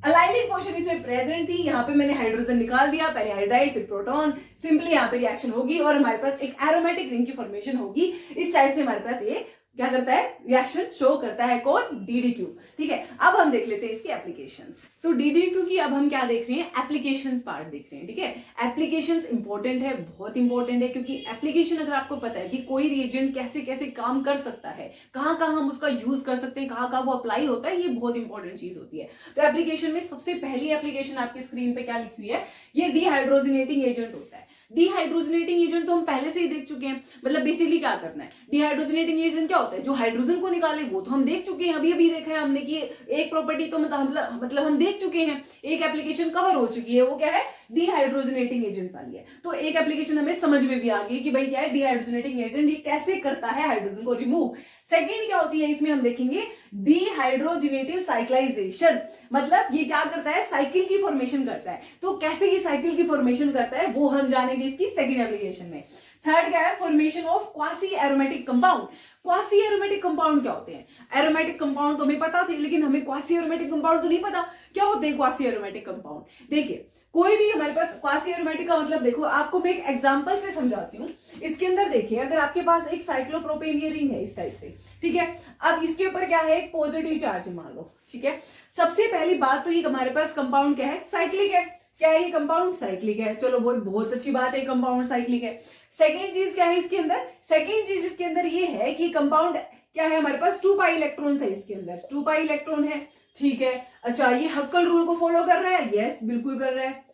अलाइलिक पोर्शन इसमें प्रेजेंट थी, यहाँ पे मैंने हाइड्रोजन निकाल दिया, पहले हाइड्राइड फिर प्रोटॉन, सिंपली यहाँ पे रिएक्शन होगी और हमारे पास एक एरोमेटिक रिंग की फॉर्मेशन होगी। इस टाइप से हमारे पास ये क्या करता है, रिएक्शन शो करता है, कौन, डीडीक्यू। ठीक है, अब हम देख लेते हैं इसकी एप्लीकेशंस। तो डीडीक्यू की अब हम क्या देख रहे हैं, एप्लीकेशंस पार्ट देख रहे हैं। ठीक है, एप्लीकेशंस इंपॉर्टेंट है, बहुत इंपॉर्टेंट है, क्योंकि एप्लीकेशन अगर आपको पता है कि कोई रिएजेंट कैसे कैसे काम कर सकता है, कहाँ कहाँ हम उसका यूज कर सकते हैं, कहाँ कहाँ वो अप्लाई होता है, ये बहुत इंपॉर्टेंट चीज होती है। तो एप्लीकेशन में सबसे पहली एप्लीकेशन आपकी स्क्रीन पे क्या लिखी हुई है, ये डिहाइड्रोजिनेटिंग एजेंट होता है। डिहाइड्रोजनेटिंग एजेंट तो हम पहले से ही देख चुके हैं, मतलब बेसिकली क्या करना है, डिहाइड्रोजनेटिंग एजेंट क्या होता है, जो हाइड्रोजन को निकाले वो तो हम देख चुके हैं, अभी अभी देखा है हमने कि एक प्रॉपर्टी तो मतलब हम देख चुके हैं, एक एप्लीकेशन कवर हो चुकी है, वो क्या है, डिहाइड्रोजनेटिंग एजेंट वाली है। तो एक एप्लीकेशन हमें समझ में भी आ गई कि भाई क्या है, डिहाइड्रोजनेटिंग एजेंट, ये कैसे करता है हाइड्रोजन को रिमूव। सेकेंड क्या होती है, इसमें हम देखेंगे डिहाइड्रोजिनेटिव साइक्लाइजेशन, मतलब ये क्या करता है, साइकिल की फॉर्मेशन करता है। तो कैसे ये साइकिल की फॉर्मेशन करता है वो हम जानेंगे इसकी सेकेंड एप्लीकेशन में। थर्ड क्या है, formation of quasi aromatic compound. Quasi aromatic compound क्या होते हैं, एरोमेटिक कंपाउंड तो हमें पता थे, लेकिन हमें क्वासी एरोमेटिक कंपाउंड तो नहीं पता क्या होते हैं क्वासी एरोमेटिक कंपाउंड। देखिए कोई भी हमारे पास क्वासी एरोमेटिक का मतलब, देखो आपको मैं एक एग्जांपल से समझाती हूँ। इसके अंदर देखिए, अगर आपके पास एक साइक्लोप्रोपेन ये रिंग है इस टाइप से, ठीक है, अब इसके ऊपर क्या है, एक पॉजिटिव चार्ज मान लो, ठीक है। सबसे पहली बात तो ये हमारे पास कंपाउंड क्या है, साइक्लिक है, क्या है ये कंपाउंड साइक्लिक है, चलो वो बहुत अच्छी बात है, कंपाउंड साइक्लिक है। सेकेंड चीज क्या है इसके अंदर, सेकेंड चीज इसके अंदर ये है कि कंपाउंड क्या है हमारे पास 2 पाई इलेक्ट्रॉन है इसके अंदर, 2 पाई इलेक्ट्रॉन है, ठीक है। अच्छा ये हक्कल रूल को फॉलो कर रहा है, यस बिल्कुल कर रहा है,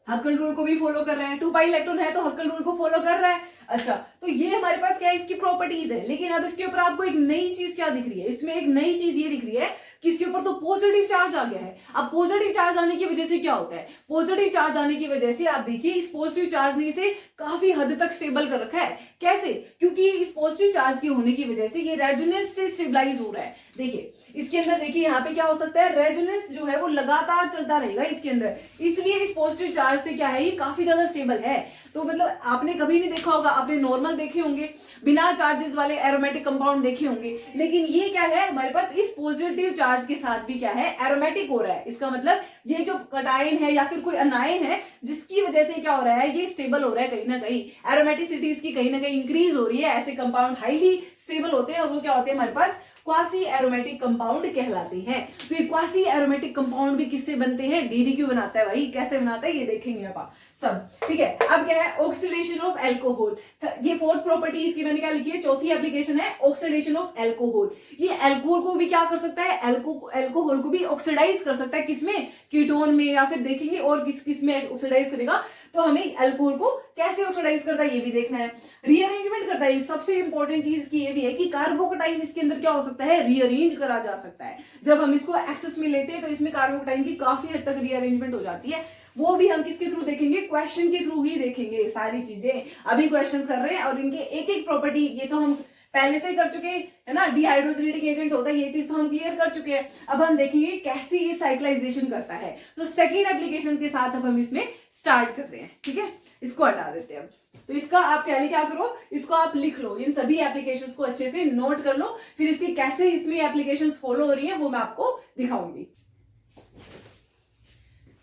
हक्कल रूल को भी फॉलो कर रहा है, 2 पाई इलेक्ट्रॉन है तो हक्कल रूल को फॉलो कर रहा है। अच्छा तो ये हमारे पास क्या है इसकी प्रॉपर्टीज है, लेकिन अब इसके ऊपर आपको एक नई चीज क्या दिख रही है, इसमें एक नई चीज ये दिख रही है कि इसके ऊपर तो पॉजिटिव चार्ज आ गया है। अब पॉजिटिव चार्ज आने की वजह से क्या होता है, पॉजिटिव चार्ज आने की वजह से आप देखिए इस पॉजिटिव चार्ज ने इसे काफी हद तक स्टेबल कर रखा है। कैसे, क्योंकि इस पॉजिटिव चार्ज के होने की वजह से ये रेजोनेंस से स्टेबलाइज हो रहा है। देखिए इसके अंदर देखिए यहाँ पे क्या हो सकता है, रेजोनेंस जो है वो लगातार चलता रहेगा इसके अंदर, इसलिए इस पॉजिटिव चार्ज से क्या है ये काफी ज्यादा स्टेबल है। तो मतलब आपने कभी नहीं देखा होगा, आपने नॉर्मल देखे होंगे बिना चार्जेस वाले एरोमेटिक कंपाउंड देखे होंगे, लेकिन ये क्या है हमारे पास इस पॉजिटिव चार्ज के साथ भी क्या है एरोमेटिक हो रहा है। इसका मतलब ये जो कटायन है या फिर कोई अनायन है जिसकी वजह से क्या हो रहा है, ये स्टेबल हो रहा है, कहीं ना कहीं एरोमेटिसिटी इसकी कहीं ना कहीं इंक्रीज हो रही है। ऐसे कंपाउंड हाईली स्टेबल होते हैं और वो क्या होते हैं हमारे पास क्वासी एरोमेटिक कंपाउंड कहलाते हैं। तो ये क्वासी एरोमेटिक कंपाउंड भी किससे बनते हैं, डीडीक्यू बनाता है भाई। कैसे बनाता है ये देखेंगे आप सब, ठीक है। अब क्या है, ऑक्सीडेशन ऑफ एल्कोहल, ये फोर्थ प्रॉपर्टी इसकी मैंने क्या लिखी है, चौथी एप्लीकेशन है ऑक्सीडेशन ऑफ एल्कोहल। ये एल्कोहल को भी क्या कर सकता है, एल्कोहल को भी ऑक्सीडाइज कर सकता है, किसमें, कीटोन में, या फिर देखेंगे और किस में ऑक्सीडाइज करेगा। तो हमें एल्कोहल को कैसे ऑक्सीडाइज करता है ये भी देखना है, रीअरेंजमेंट करता है। सबसे इंपॉर्टेंट चीज की ये भी है कि कार्बोकटाइन इसके अंदर क्या हो सकता है, रीअरेंज करा जा सकता है। जब हम इसको एक्सेस में लेते हैं तो इसमें कार्बोकटाइन की काफी हद तक रीअरेंजमेंट हो जाती है। वो भी हम किसके थ्रू देखेंगे, क्वेश्चन के थ्रू ही देखेंगे सारी चीजें। अभी क्वेश्चंस कर रहे हैं और इनके एक एक प्रॉपर्टी ये तो हम पहले से ही कर चुके हैं, है ना, डिहाइड्रोजनेटिंग एजेंट होता है, ये चीज तो हम क्लियर कर चुके हैं। अब हम देखेंगे कैसे ये साइक्लाइजेशन करता है। तो सेकेंड एप्लीकेशन के साथ अब हम इसमें स्टार्ट कर रहे हैं, ठीक है। इसको हटा देते हैं अब। तो इसका आप पहले क्या करो, इसको आप लिख लो, इन सभी एप्लीकेशंस को अच्छे से नोट कर लो, फिर इसके कैसे इसमें एप्लीकेशंस फॉलो हो रही है वो मैं आपको दिखाऊंगी।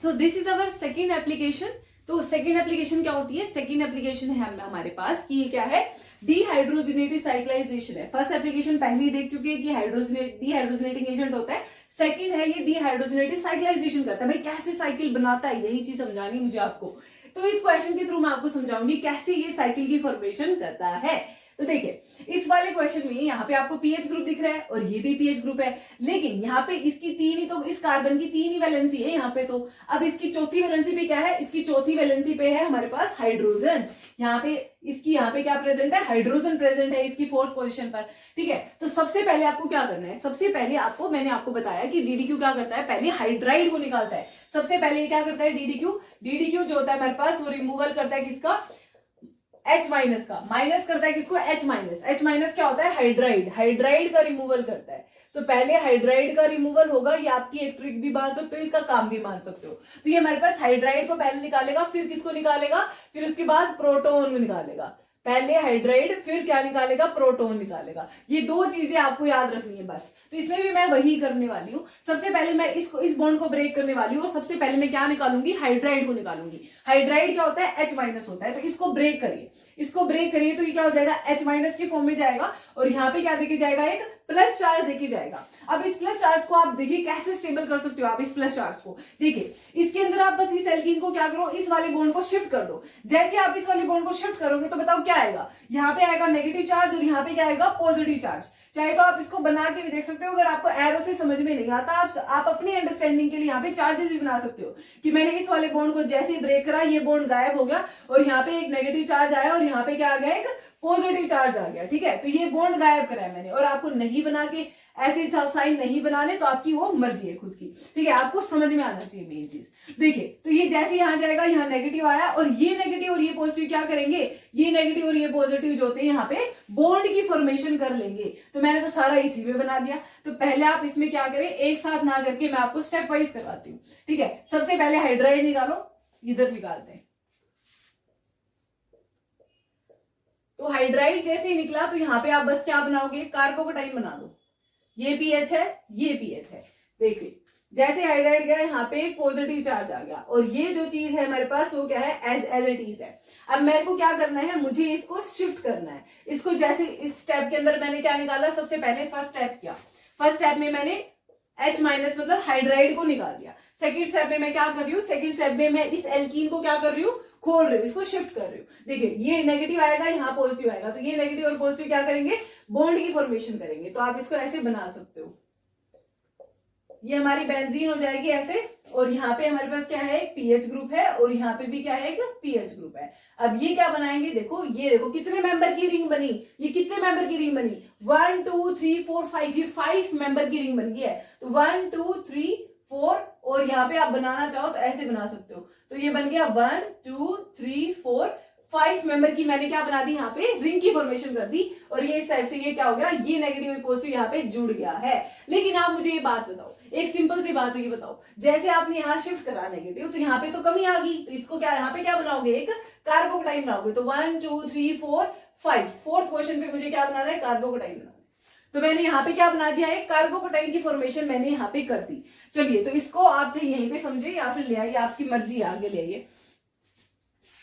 So this is our second application. तो सेकेंड एप्लीकेशन क्या होती है, सेकेंड एप्लीकेशन है हमारे पास कि ये क्या है, डिहाइड्रोजनेटिव साइक्लाइजेशन है। फर्स्ट एप्लीकेशन पहले ही देख चुके हैं कि डिहाइड्रोजनेटिंग एजेंट होता है, सेकंड है ये डिहाइड्रोजनेटिव साइक्लाइजेशन करता है। भाई कैसे साइकिल बनाता है यही चीज समझानी मुझे आपको। तो इस क्वेश्चन के थ्रू मैं आपको समझाऊंगी कैसे ये साइकिल की फॉर्मेशन करता है। तो देखिए इस वाले क्वेश्चन में यहाँ पे आपको पीएच ग्रुप दिख रहा है और ये भी पीएच ग्रुप है, लेकिन यहाँ पे इसकी तीन ही, तो इस कार्बन की तीन ही वैलेंसी है यहाँ पे। तो अब इसकी चौथी वैलेंसी पे क्या है, इसकी चौथी वैलेंसी पे है हमारे पास हाइड्रोजन। यहाँ पे इसकी यहाँ पे क्या प्रेजेंट है, हाइड्रोजन प्रेजेंट है इसकी फोर्थ पोजीशन पर, ठीक है। तो सबसे पहले आपको क्या करना है, सबसे पहले आपको मैंने आपको बताया कि डीडीक्यू क्या करता है, पहले हाइड्राइड को निकालता है। सबसे पहले क्या करता है डीडीक्यू जो होता है हमारे पास वो रिमूवल करता है किसका, H माइनस का, माइनस करता है किसको, H माइनस क्या होता है, हाइड्राइड का रिमूवल करता है। तो पहले हाइड्राइड का रिमूवल होगा, ये आपकी एक ट्रिक भी मान सकते हो, इसका काम भी मान सकते हो। तो ये हमारे पास हाइड्राइड को पहले निकालेगा, फिर किसको निकालेगा, फिर उसके बाद प्रोटोन को निकालेगा। पहले हाइड्राइड फिर क्या निकालेगा, प्रोटोन निकालेगा। ये दो चीजें आपको याद रखनी है बस। तो इसमें भी मैं वही करने वाली हूँ। सबसे पहले मैं इस बॉन्ड को ब्रेक करने वाली हूँ और सबसे पहले मैं क्या निकालूंगी, हाइड्राइड को निकालूंगी। हाइड्राइड क्या होता है, H माइनस होता है। तो इसको ब्रेक करिए, इसको ब्रेक करिए तो ये क्या हो जाएगा, H माइनस के फॉर्म में जाएगा और यहाँ पे क्या देखे जाएगा, एक प्लस चार्ज देखे जाएगा। अब इस प्लस चार्ज को आप देखिए कैसे स्टेबल कर सकते हो आप इस प्लस चार्ज को। देखिए इसके अंदर आप बस इस एल्कीन को क्या करो, इस वाले बॉन्ड को शिफ्ट कर दो। जैसे आप इस वाले बॉन्ड को शिफ्ट करोगे तो बताओ क्या आएगा, यहाँ पे आएगा नेगेटिव चार्ज और यहाँ पे क्या आएगा, पॉजिटिव चार्ज। चाहे तो आप इसको बना के भी देख सकते हो, अगर आपको एरो से समझ में नहीं आता आप अपनी अंडरस्टैंडिंग के लिए यहाँ पे चार्जेस भी बना सकते हो कि मैंने इस वाले बॉन्ड को जैसे ही ब्रेक करा ये बॉन्ड गायब हो गया और यहाँ पे एक नेगेटिव चार्ज आया और यहाँ पे क्या आ गया, एक पॉजिटिव चार्ज आ गया, ठीक है। तो ये बॉन्ड गायब करा है मैंने, और आपको नहीं बना के ऐसे साइन नहीं बनाने तो आपकी वो मर्जी है खुद की, ठीक है। आपको समझ में आना चाहिए मेन चीज। देखिए तो ये जैसे यहाँ जाएगा, यहाँ नेगेटिव आया और ये नेगेटिव और ये पॉजिटिव क्या करेंगे, ये नेगेटिव और ये पॉजिटिव जो होते हैं यहाँ पे बॉन्ड की फॉर्मेशन कर लेंगे। तो मैंने तो सारा इसी में बना दिया। तो पहले आप इसमें क्या करें, एक साथ ना करके मैं आपको स्टेप वाइज करवाती हूँ, ठीक है। सबसे पहले हाइड्राइड निकालो, इधर निकालते हैं। तो हाइड्राइड जैसे ही निकला तो यहाँ पे आप बस क्या बनाओगे, कार्बोकटाइन बना दो। ये पीएच है, ये पीएच है। देखिए जैसे हाइड्राइड गया यहाँ पे एक पॉजिटिव चार्ज आ गया और ये जो चीज है हमारे पास वो क्या है, एज इट इज है। अब मेरे को क्या करना है, मुझे इसको शिफ्ट करना है। इसको जैसे इस स्टेप के अंदर मैंने क्या निकाला, सबसे पहले फर्स्ट स्टेप किया। फर्स्ट स्टेप में मैंने H माइनस मतलब हाइड्राइड को निकाल दिया। सेकंड स्टेप में मैं क्या कर रही हूँ, सेकंड स्टेप में मैं इस एल्कीन को क्या कर रही हूँ, खोल रही हूँ, इसको शिफ्ट कर रही हूँ। देखिए ये नेगेटिव आएगा, यहाँ पॉजिटिव आएगा, तो ये नेगेटिव और पॉजिटिव क्या करेंगे, बॉन्ड की फॉर्मेशन करेंगे। तो आप इसको ऐसे बना सकते हो, ये हमारी बेंजीन हो जाएगी ऐसे, और यहाँ पे हमारे पास क्या है, एक पीएच ग्रुप है, और यहाँ पे भी क्या है, एक पीएच ग्रुप है। अब ये क्या बनाएंगे, देखो ये देखो कितने मेंबर की रिंग बनी, ये कितने मेंबर की रिंग बनी, 1 2 3 4 5, ये 5 मेंबर की रिंग बन गई है। तो 1 2 3 4, और यहाँ पे आप बनाना चाहो तो ऐसे बना सकते हो। तो ये बन गया 1 2 3 4, 5 मेंबर की मैंने क्या बना दी, यहाँ पे रिंग की फॉर्मेशन कर दी। और ये इस टाइप से ये क्या हो गया, ये नेगेटिव और पॉजिटिव यहाँ पे जुड़ गया है। लेकिन आप मुझे ये बात बताओ, एक सिंपल सी बात है, ये बताओ जैसे आपने यहाँ शिफ्ट करा नेगेटिव, तो यहाँ पे तो कमी आ गई, तो इसको क्या यहाँ पे क्या बनाओगे, एक कार्बोकेटाइन बनाओगे। तो 1 2 3 4 5, फोर्थ क्वेश्चन पे मुझे क्या बनाना है, कार्बोकेटाइन बनाना है। तो मैंने यहाँ पे क्या बना दिया, एक कार्बोकेटाइन की फॉर्मेशन मैंने यहाँ पे कर दी। चलिए, तो इसको आप चाहे यहीं पे समझे या फिर ले आइए, आपकी मर्जी, आगे ले आइए।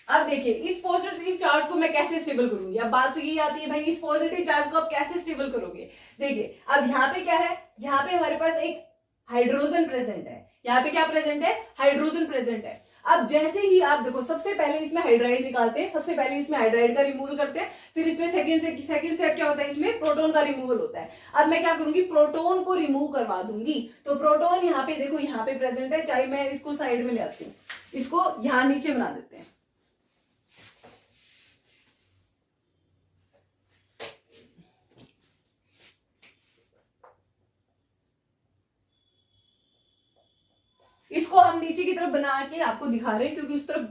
अब देखिए इस पॉजिटिव चार्ज को मैं कैसे स्टेबल करूंगी। अब बात तो यही आती है भाई, इस पॉजिटिव चार्ज को आप कैसे स्टेबल करोगे। देखिए अब यहाँ पे क्या है, यहाँ पे हमारे पास एक हाइड्रोजन प्रेजेंट है, यहाँ पे क्या प्रेजेंट है, हाइड्रोजन प्रेजेंट है। अब जैसे ही आप देखो, सबसे पहले इसमें हाइड्राइड निकालते हैं, सबसे पहले इसमें हाइड्राइड का रिमूवल करते हैं, फिर इसमें सेकंड स्टेप क्या होता है, इसमें प्रोटॉन का रिमूवल होता है। अब मैं क्या करूंगी, प्रोटॉन को रिमूव करवा दूंगी। तो प्रोटॉन यहाँ पे देखो, यहाँ पे प्रेजेंट है, चाहे मैं इसको साइड में ले आती हूँ, इसको यहाँ नीचे बना देते हैं। इसको हम नीचे की तरफ बना के आपको दिखा रहे हैं, क्योंकि उस तरफ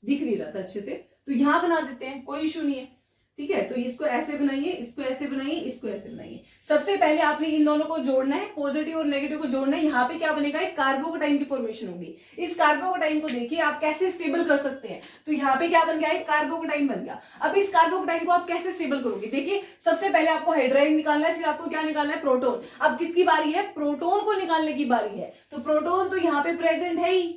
दिख नहीं रहा था अच्छे से, तो यहां बना देते हैं, कोई इशू नहीं है। ठीक है, तो इसको ऐसे बनाइए, इसको ऐसे बनाइए, इसको ऐसे बनाइए। सबसे पहले आपने इन दोनों को जोड़ना है, पॉजिटिव और नेगेटिव को जोड़ना है। यहाँ पे क्या बनेगा, एक कार्बोकेटाइन की फॉर्मेशन होगी। इस कार्बोकेटाइन को देखिए आप कैसे स्टेबल कर सकते हैं। तो यहाँ पे क्या बन गया, एक कार्बोकेटाइन बन गया। अब इस कार्बोकेटाइन को आप कैसे स्टेबल करोगे, देखिए सबसे पहले आपको हाइड्राइड निकालना है, फिर आपको क्या निकालना है, प्रोटोन। अब किसकी बारी है, प्रोटोन को निकालने की बारी है। तो प्रोटोन तो यहाँ पे प्रेजेंट है ही,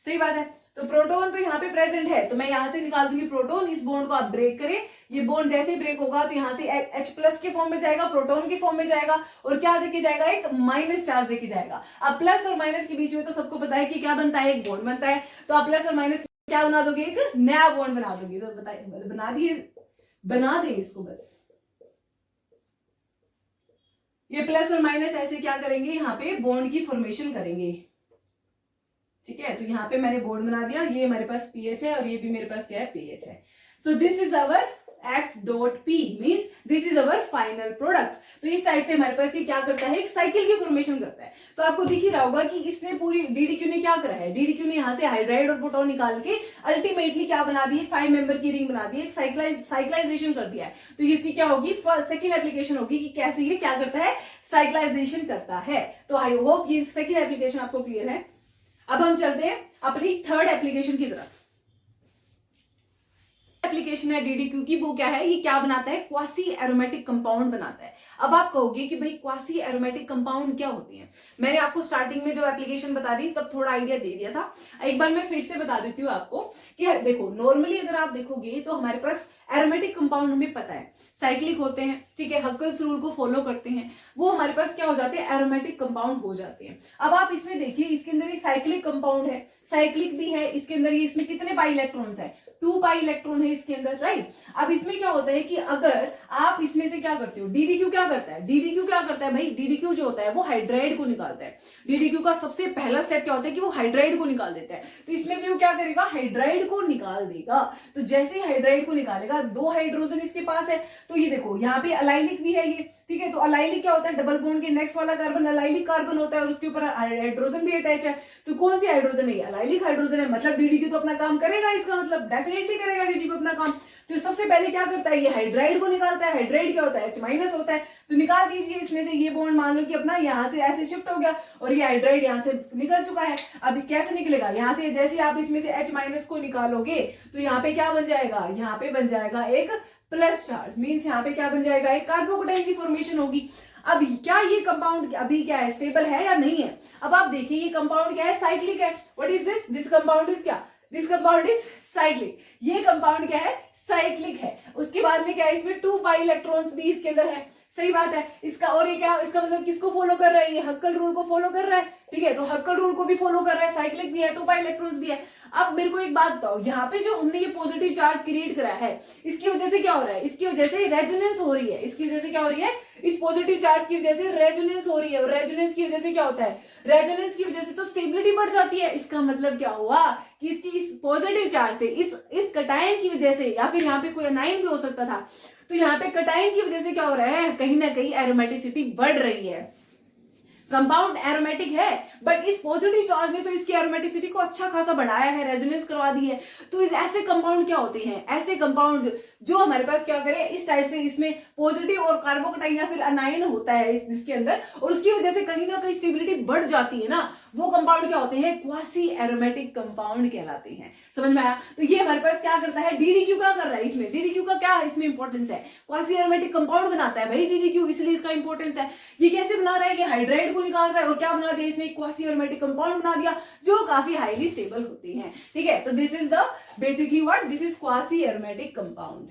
सही बात है, तो प्रोटॉन तो यहाँ पे प्रेजेंट है, तो मैं यहाँ से निकाल दूंगी प्रोटॉन। इस बॉन्ड को आप ब्रेक करें, ये बॉन्ड जैसे ही ब्रेक होगा तो यहाँ से H प्लस के फॉर्म में जाएगा, प्रोटॉन के फॉर्म में जाएगा, और क्या देके जाएगा, एक माइनस चार्ज देके जाएगा। अब प्लस और माइनस के बीच में तो सबको पता है कि क्या बनता है, एक बॉन्ड बनता है। तो आप प्लस और माइनस क्या बना दोगे, एक नया बॉन्ड बना दोगे। तो बताइए, बना दिए, बना दे इसको बस। ये प्लस और माइनस ऐसे क्या करेंगे, यहाँ पे बॉन्ड की फॉर्मेशन करेंगे। ठीक है, तो यहाँ पे मैंने बॉन्ड बना दिया, ये हमारे पास पीएच है और ये भी मेरे पास क्या है, पीएच है। So this is our F.P, means this is our final product. तो इस टाइप से हमारे पास ये क्या करता है, एक साइकिल की फॉर्मेशन करता है। तो आपको दिख ही रहा होगा कि इसने पूरी डीडीक्यू ने क्या करा है, डीडीक्यू ने यहाँ से हाइड्राइड और प्रोटॉन निकाल के अल्टीमेटली क्या बना दी, 5 मेंबर की रिंग बना दी, एक साइक्लाइजेशन कर दिया है। तो इसकी क्या होगी, सेकंड एप्लीकेशन होगी कि कैसे ये क्या करता है, साइक्लाइजेशन करता है। तो आई होप ये सेकंड एप्लीकेशन आपको क्लियर है। अब हम चलते हैं अपनी थर्ड एप्लीकेशन की तरफ। एप्लीकेशन है डीडीक्यू की, वो क्या है, ये क्या बनाता है, क्वासी एरोमेटिक कंपाउंड बनाता है। अब आप कहोगे कि भाई क्वासी एरोमेटिक कंपाउंड क्या होती है। मैंने आपको स्टार्टिंग में जब एप्लीकेशन बता दी तब थोड़ा आइडिया दे दिया था, एक बार मैं फिर से बता देती हूँ आपको कि देखो नॉर्मली अगर आप देखोगे तो हमारे पास एरोमेटिक कंपाउंड हमें पता है साइक्लिक होते हैं, ठीक है, हक्कल्स रूल को फॉलो करते हैं, वो हमारे पास क्या हो जाते हैं, एरोमेटिक कंपाउंड हो जाते हैं। अब आप इसमें देखिए, इसके अंदर ये साइक्लिक कंपाउंड है, साइक्लिक भी है, इसके अंदर ये, इसमें कितने पाई इलेक्ट्रॉन्स है, 2 पाई इलेक्ट्रॉन है इसके अंदर, राइट। अब इसमें क्या होता है कि अगर आप इसमें से क्या करते हो, डीडीक्यू क्या करता है, डीडीक्यू क्या करता है भाई, डीडीक्यू जो होता है वो हाइड्राइड को निकालता है। डीडीक्यू का सबसे पहला स्टेप क्या होता है कि वो हाइड्राइड को निकाल देता है। तो इसमें भी वो क्या करेगा, हाइड्राइड को निकाल देगा। तो जैसे ही हाइड्राइड को निकालेगा, 2 हाइड्रोजन इसके पास है, तो ये देखो यहाँ पे अलाइलिक भी है ये, ठीक है। तो अलाइलिक क्या होता है, डबल बॉन्ड के नेक्स्ट वाला कार्बन अलाइलिक कार्बन होता है और उसके ऊपर हाइड्रोजन भी अटैच है। तो कौन सी हाइड्रोजन है, अलाइलिक हाइड्रोजन है, मतलब डीडीक्यू तो अपना काम करेगा, इसका मतलब डेफिनेटली करेगा डीडीक्यू अपना काम। तो सबसे पहले क्या करता है, ये हाइड्राइड को निकालता है। हाइड्राइड क्या होता है, H माइनस होता है। तो निकाल दीजिए इसमें से ये बॉन्ड, मान लो कि अपना यहाँ से ऐसे शिफ्ट हो गया और ये हाइड्राइड यहाँ से निकल चुका है। अब कैसे निकलेगा, यहाँ से जैसे आप इसमें से H माइनस को निकालोगे तो यहाँ पे क्या बन जाएगा, यहाँ पे बन जाएगा एक प्लस चार्ज, मीन्स यहाँ पे क्या बन जाएगा, एक कार्बोकेटाइन की फॉर्मेशन होगी। अब क्या ये कंपाउंड अभी क्या है, स्टेबल है या नहीं है। अब आप देखिए ये कंपाउंड क्या है, साइक्लिक है। What is this, this compound is क्या, दिस कंपाउंड इज साइक्लिक। ये कंपाउंड क्या है, साइक्लिक है। उसके बाद में क्या है, इसमें 2 पाई इलेक्ट्रॉन्स भी इसके अंदर है। सही बात है इसका। और ये क्या, इसका मतलब किसको फॉलो कर रहा है, ये हक्कल रूल को फॉलो कर रहा है, ठीक है, तो हक्कल रूल को भी फॉलो कर रहा है, साइक्लिक भी है, 2 पाई इलेक्ट्रॉन्स भी है। अब मेरे को एक बात बताओ, यहाँ पे जो हमने ये पॉजिटिव चार्ज क्रिएट करा है, इसकी वजह से क्या हो रहा है, इसकी वजह से रेजोनेंस हो रही है, इसकी वजह से क्या हो रही है, इस पॉजिटिव चार्ज की वजह से रेजोनेंस हो रही है, और रेजोनेंस की वजह से क्या होता है, रेजोनेंस की वजह से तो स्टेबिलिटी बढ़ जाती है। इसका मतलब क्या हुआ कि इसकी इस पॉजिटिव चार्ज से, इस कटायन की वजह से, या फिर यहाँ पे कोई अनायन भी हो सकता था, तो यहाँ पे कटायन की वजह से क्या हो रहा है, कहीं ना कहीं एरोमेटिसिटी बढ़ रही है। कंपाउंड एरोमेटिक है, बट इस पॉजिटिव चार्ज ने तो इसकी एरोमेटिसिटी को अच्छा खासा बढ़ाया है, रेजोनेंस करवा दी है। तो इस ऐसे कंपाउंड क्या होते हैं, ऐसे कंपाउंड जो हमारे पास क्या करे, इस टाइप से इसमें पॉजिटिव और कार्बोकटाइन या फिर अनायन होता है इसके अंदर, और उसकी वजह से कहीं ना कहीं स्टेबिलिटी बढ़ जाती है ना, वो कंपाउंड क्या होते हैं, क्वासी एरोमेटिक कंपाउंड कहलाते हैं। समझ में आया? तो ये हमारे पास क्या करता है, डीडीक्यू क्या कर रहा है इसमें, डीडीक्यू का क्या इसमें इंपॉर्टेंस है, क्वासी एरोमेटिक कंपाउंड बनाता है भाई डीडीक्यू, इसलिए इसका इंपॉर्टेंस है। ये कैसे बना रहा है, ये हाइड्राइड को निकाल रहा है, और क्या बना दिया इसने, क्वासी एरोमेटिक कंपाउंड बना दिया जो काफी हाईली स्टेबल होती हैं, ठीक है। तो this is the basically what, this is quasi aromatic compound,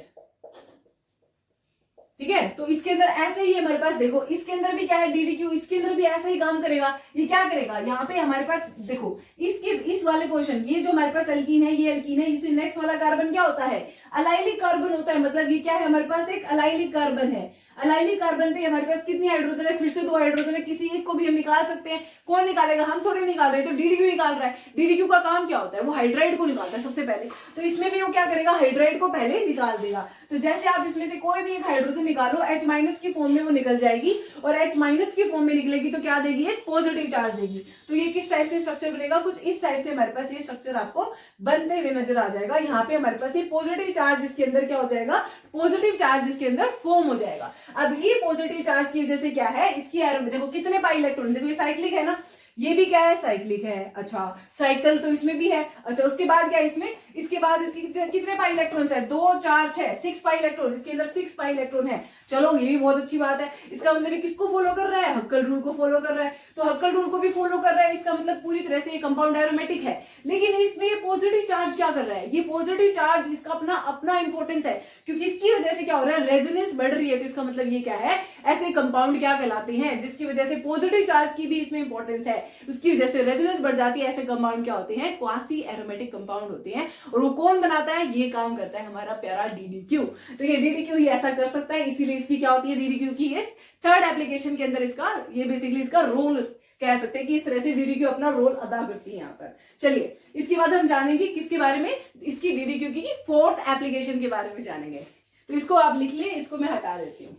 ठीक है। तो इसके अंदर ऐसे ही हमारे पास देखो, इसके अंदर भी क्या है डीडीक्यू, इसके अंदर भी ऐसा ही काम करेगा। ये क्या करेगा, यहाँ पे हमारे पास देखो, इसके इस वाले पोर्शन, ये जो हमारे पास एल्कीन है, ये एल्कीन है, इससे नेक्स्ट वाला कार्बन क्या होता है, अलाइलिक कार्बन होता है। मतलब ये क्या है, हमारे पास एक अलाइलिक कार्बन है। अलाइलिक कार्बन पे हमारे पास कितनी हाइड्रोजन है, फिर से 2 हाइड्रोजन है, किसी एक को भी हम निकाल सकते हैं। कौन निकालेगा, हम थोड़े निकाल रहे हैं, तो डीडीक्यू निकाल रहा है। डीडीक्यू का काम क्या होता है, वो हाइड्राइड को निकालता है सबसे पहले, तो इसमें भी वो क्या करेगा, हाइड्राइड को पहले निकाल देगा। तो जैसे आप इसमें से कोई भी एक हाइड्रोजन निकालो, H- की फॉर्म में वो निकल जाएगी, और H- की फॉर्म में निकलेगी तो क्या देगी, एक पॉजिटिव चार्ज देगी। तो ये किस टाइप से स्ट्रक्चर बनेगा, कुछ इस टाइप से हमारे पास ये स्ट्रक्चर आपको बनते हुए नजर आ जाएगा। यहाँ पे हमारे पास ये पॉजिटिव चार्ज इसके अंदर क्या हो जाएगा, पॉजिटिव चार्ज इसके अंदर फॉर्म हो जाएगा। अब ये पॉजिटिव चार्ज की वजह से क्या है, इसकी एरो देखो कितने पाई इलेक्ट्रॉन, देखो ये साइक्लिक है ना, ये भी क्या है, साइक्लिक है। अच्छा, साइकिल तो इसमें भी है। अच्छा, उसके बाद क्या है इसमें, इसके बाद इसके कितने पाई इलेक्ट्रॉन्स है, 2 4 6 6 पाई इलेक्ट्रॉन, इसके अंदर 6 पाई इलेक्ट्रॉन है। चलो ये भी बहुत अच्छी बात है। इसका मतलब ये किसको फॉलो कर रहा है, हक्कल रूल को फॉलो कर रहा है। तो हक्कल रूल को भी फॉलो कर रहा है, इसका मतलब पूरी तरह से ये कंपाउंड एरोमेटिक है। लेकिन इसमें ये पॉजिटिव चार्ज क्या कर रहा है, ये पॉजिटिव चार्ज इसका अपना अपना इंपॉर्टेंस है, क्योंकि इसकी वजह से क्या हो रहा है, रेजोनेंस बढ़ रही है। तो इसका मतलब ये क्या है, ऐसे कंपाउंड क्या कहलाते हैं, जिसकी वजह से पॉजिटिव चार्ज की भी इसमें इंपॉर्टेंस है, उसकी वजह से रेजोनेंस बढ़ जाती है। ऐसे कंपाउंड क्या होते हैं, क्वासी एरोमेटिक कंपाउंड होते हैं। और वो कौन बनाता है, ये काम करता है हमारा प्यारा डीडीक्यू। तो ये डीडीक्यू ही ऐसा कर सकता है, इसीलिए इसकी क्या होती है, डीडीक्यू की इस थर्ड एप्लीकेशन के अंदर इसका ये बेसिकली इसका रोल कह सकते हैं कि इस तरह से डीडीक्यू अपना रोल अदा करती है यहाँ पर। चलिए, इसके बाद हम जानेंगे किसके बारे में, इसकी डीडीक्यू की 4th एप्लीकेशन के बारे में जानेंगे। तो इसको आप लिख लें, इसको मैं हटा देती हूँ।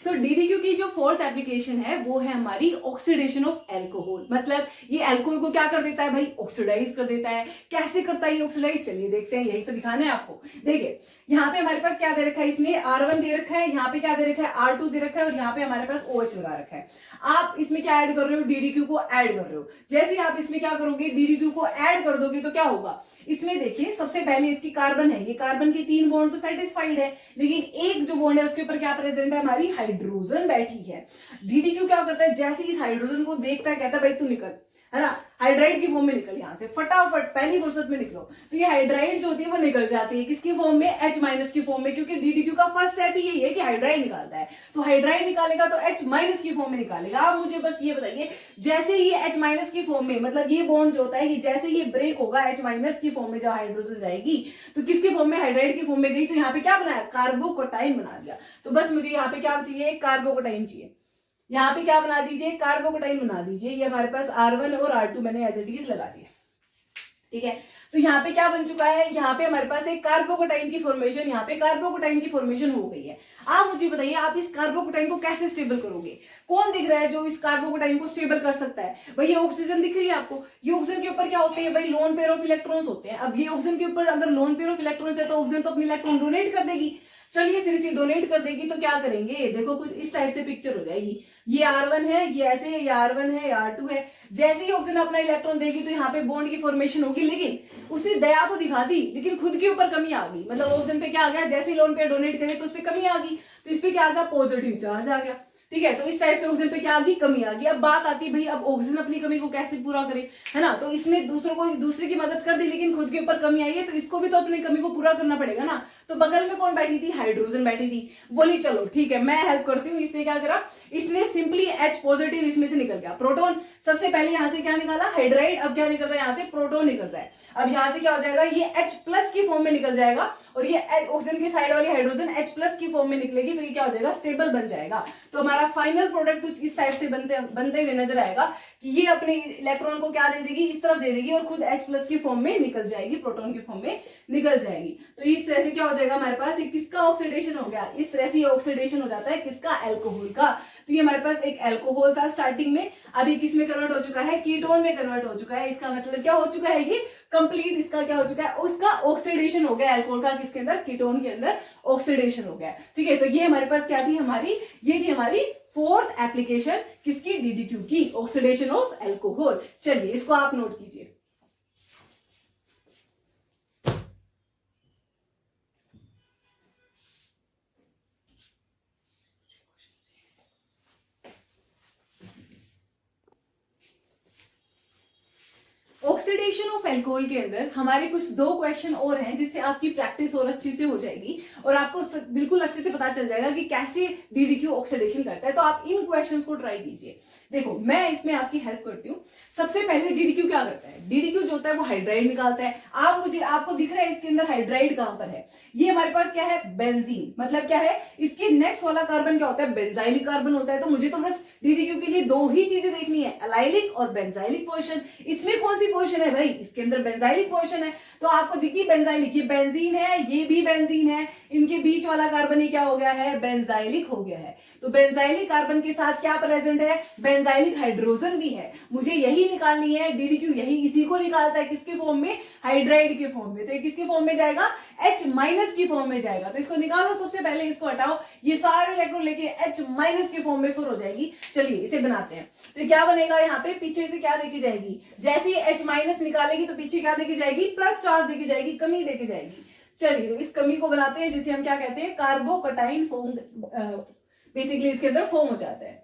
सो डीडीक्यू की जो 4th एप्लीकेशन है वो है हमारी ऑक्सीडेशन ऑफ एल्कोहल। मतलब ये एल्कोहल को क्या कर देता है भाई, ऑक्सीडाइज कर देता है। कैसे करता है ये ऑक्सीडाइज, चलिए देखते हैं, यही तो दिखाना है आपको। देखिए यहाँ पे हमारे पास क्या दे रखा है, इसमें R1 दे रखा है, यहाँ पे क्या दे रखा है, R2 दे रखा है, और यहाँ पे हमारे पास OH लगा रखा है। आप इसमें क्या ऐड कर रहे हो, डीडीक्यू को ऐड कर रहे हो। जैसे आप इसमें क्या करोगे, डीडीक्यू को ऐड कर दोगे तो क्या होगा, इसमें देखिए सबसे पहले इसकी कार्बन है, ये कार्बन के 3 बॉन्ड तो सेटिस्फाइड है, लेकिन एक जो बॉन्ड है उसके ऊपर क्या प्रेजेंट है, हमारी हाइड्रोजन बैठी है। डीडीक्यू क्या करता है, जैसे इस हाइड्रोजन को देखता है, कहता है भाई तू निकल, है ना, हाइड्राइड की फॉर्म में निकल, यहाँ से फटाफट पहली फुर्सत में निकलो। तो ये हाइड्राइड जो होती है वो निकल जाती है, किसकी फॉर्म में, H- की फॉर्म में, क्योंकि डीडीक्यू का फर्स्ट स्टेप ही यही है कि हाइड्राइड निकालता है। तो हाइड्राइड निकालेगा तो H- की फॉर्म में निकालेगा। आप मुझे बस ये बताइए, जैसे ये H- की फॉर्म में, मतलब ये बॉन्ड जो होता है, ये जैसे ये ब्रेक होगा H- की फॉर्म में जब हाइड्रोजन जाएगी, तो किसकी फॉर्म में, हाइड्राइड की फॉर्म में गई, तो यहाँ पे क्या बनाया, कार्बोकटाइन बना दिया। तो बस मुझे यहाँ पे क्या चाहिए, कार्बोकटाइन चाहिए। यहाँ पे क्या बना दीजिए, कार्बोकटाइन बना दीजिए। ये हमारे पास R1 और R2 मैंने एज इट इज लगा दिया, ठीक है। तो यहाँ पे क्या बन चुका है, यहाँ पे हमारे पास एक कार्बोकटाइन की फॉर्मेशन, यहाँ पे कार्बोकटाइन की फॉर्मेशन हो गई है। आप मुझे बताइए, आप इस कार्बोकटाइन को कैसे स्टेबल करोगे, कौन दिख रहा है जो इस कार्बोकटाइन को स्टेबल कर सकता है, भाई ये ऑक्सीजन दिख रही है आपको। ये ऑक्सीजन के ऊपर क्या होते हैं भाई, लोन पेयर ऑफ इलेक्ट्रॉन्स होते हैं। अब ये ऑक्सीजन के ऊपर अगर लोन पेयर ऑफ इलेक्ट्रॉन्स है तो ऑक्सीजन तो अपने इलेक्ट्रॉन डोनेट कर देगी। चलिए फिर इसे डोनेट कर देगी तो क्या करेंगे, देखो कुछ इस टाइप से पिक्चर हो जाएगी। ये R1 है, ये ऐसे है, ये R1 है, ये R2 है। जैसे ही ऑक्सीजन अपना इलेक्ट्रॉन देगी तो यहाँ पे बॉन्ड की फॉर्मेशन होगी, लेकिन उसने दया तो दिखा दी, लेकिन खुद के ऊपर कमी आ गई। मतलब ऑक्सीजन पे क्या आ गया, जैसे ही लोन पे डोनेट करे तो उस पर कमी आ गई, तो इस पे क्या आ गया, पॉजिटिव चार्ज आ गया। ठीक है। तो इस टाइप से ऑक्सीजन पे क्या आ गई, कमी आ गई। अब बात आती है भाई अब ऑक्सीजन अपनी कमी को कैसे पूरा करे, है ना। तो इसने दूसरे की मदद कर दी, लेकिन खुद के ऊपर कमी आई है, तो इसको भी तो अपनी कमी को पूरा करना पड़ेगा ना। तो बगल में कौन बैठी थी, हाइड्रोजन बैठी थी। बोली चलो ठीक है मैं हेल्प करती हूँ। इसने क्या करा, इसने सिंपली H पॉजिटिव इसमें से निकल गया, प्रोटॉन। सबसे पहले यहां से क्या निकाला, हाइड्राइड। अब क्या निकल रहा है, यहां से प्रोटॉन निकल रहा है। अब यहां से क्या हो जाएगा, ये H प्लस की फॉर्म में निकल जाएगा, और ये ऑक्सीजन की साइड वाली हाइड्रोजन H प्लस की फॉर्म में निकलेगी, तो ये क्या हो जाएगा, स्टेबल बन जाएगा। तो हमारा फाइनल प्रोडक्ट कुछ इस टाइप से बनते हुए नजर आएगा कि ये अपने इलेक्ट्रॉन को क्या दे देगी, इस तरफ दे देगी, और खुद H प्लस की फॉर्म में निकल जाएगी, प्रोटॉन की फॉर्म में निकल जाएगी। तो इस तरह से क्या हो जाएगा हमारे पास, किसका ऑक्सीडेशन हो गया, इस तरह से ये ऑक्सीडेशन हो जाता है किसका, एल्कोहल का। तो ये हमारे पास एक एल्कोहल था स्टार्टिंग में, अभी किस में कन्वर्ट हो चुका है, कीटोन में कन्वर्ट हो चुका है। इसका मतलब क्या हो चुका है, ये कंप्लीट इसका क्या हो चुका है, उसका ऑक्सीडेशन हो गया एल्कोहल का, किसके अंदर, कीटोन के अंदर ऑक्सीडेशन हो गया। ठीक है। तो ये हमारे पास क्या थी, ये थी हमारी फोर्थ एप्लीकेशन किसकी, DDQ की, ऑक्सीडेशन ऑफ एल्कोहल। चलिए इसको आप नोट कीजिए। ऑक्सीडेशन ऑफ एल्कोहल के अंदर हमारे कुछ दो क्वेश्चन और हैं, जिससे आपकी प्रैक्टिस और अच्छी से हो जाएगी और आपको बिल्कुल अच्छे से पता चल जाएगा कि कैसे DDQ ऑक्सीडेशन करता है। तो आप इन क्वेश्चंस को ट्राई कीजिए। देखो मैं इसमें आपकी हेल्प करती हूँ। सबसे पहले DDQ क्या करता है, DDQ जो होता है वो हाइड्राइड निकालता है। आपको दिख रहा है इसके अंदर हाइड्राइड कहां पर है, ये हमारे पास क्या है, बेंजीन। मतलब क्या है, इसके नेक्स्ट वाला कार्बन क्या होता है, बेंजाइलिक कार्बन होता है। तो मुझे तो बस DDQ के लिए दो ही चीजें देखनी है, एलाइलिक और बेंजाइलिक पोर्शन। इसमें कौन सी पोर्शन है भाई, इसके अंदर बेंजाइलिक पोर्शन है। तो आपको दिखी बेंजाइलिक, ये बेंजीन है, ये भी बेंजीन है, इनके बीच वाला कार्बन ही क्या हो गया है, बेंजाइलिक हो गया है। तो बेंजाइलिक कार्बन के साथ क्या प्रेजेंट है, बेंजाइलिक हाइड्रोजन भी है। मुझे यही निकालनी है, DDQ यही इसी को निकालता है, किसके फॉर्म में, हाइड्राइड के फॉर्म में। तो ये किसके फॉर्म में जाएगा, H माइनस की फॉर्म में जाएगा। तो इसको निकालो, सबसे पहले इसको हटाओ, ये सारे इलेक्ट्रॉन लेके H माइनस के फॉर्म में फिर हो जाएगी। चलिए इसे बनाते हैं। तो क्या बनेगा, यहाँ पे पीछे से क्या देखी जाएगी, जैसे ही H माइनस निकालेगी तो पीछे क्या देखी जाएगी, प्लस चार्ज देखी जाएगी, कमी देखी जाएगी। चलिए तो इस कमी को बनाते हैं, जिसे हम क्या कहते हैं, कार्बोकटाइन फॉर्म, बेसिकली इसके अंदर फॉर्म हो जाता है।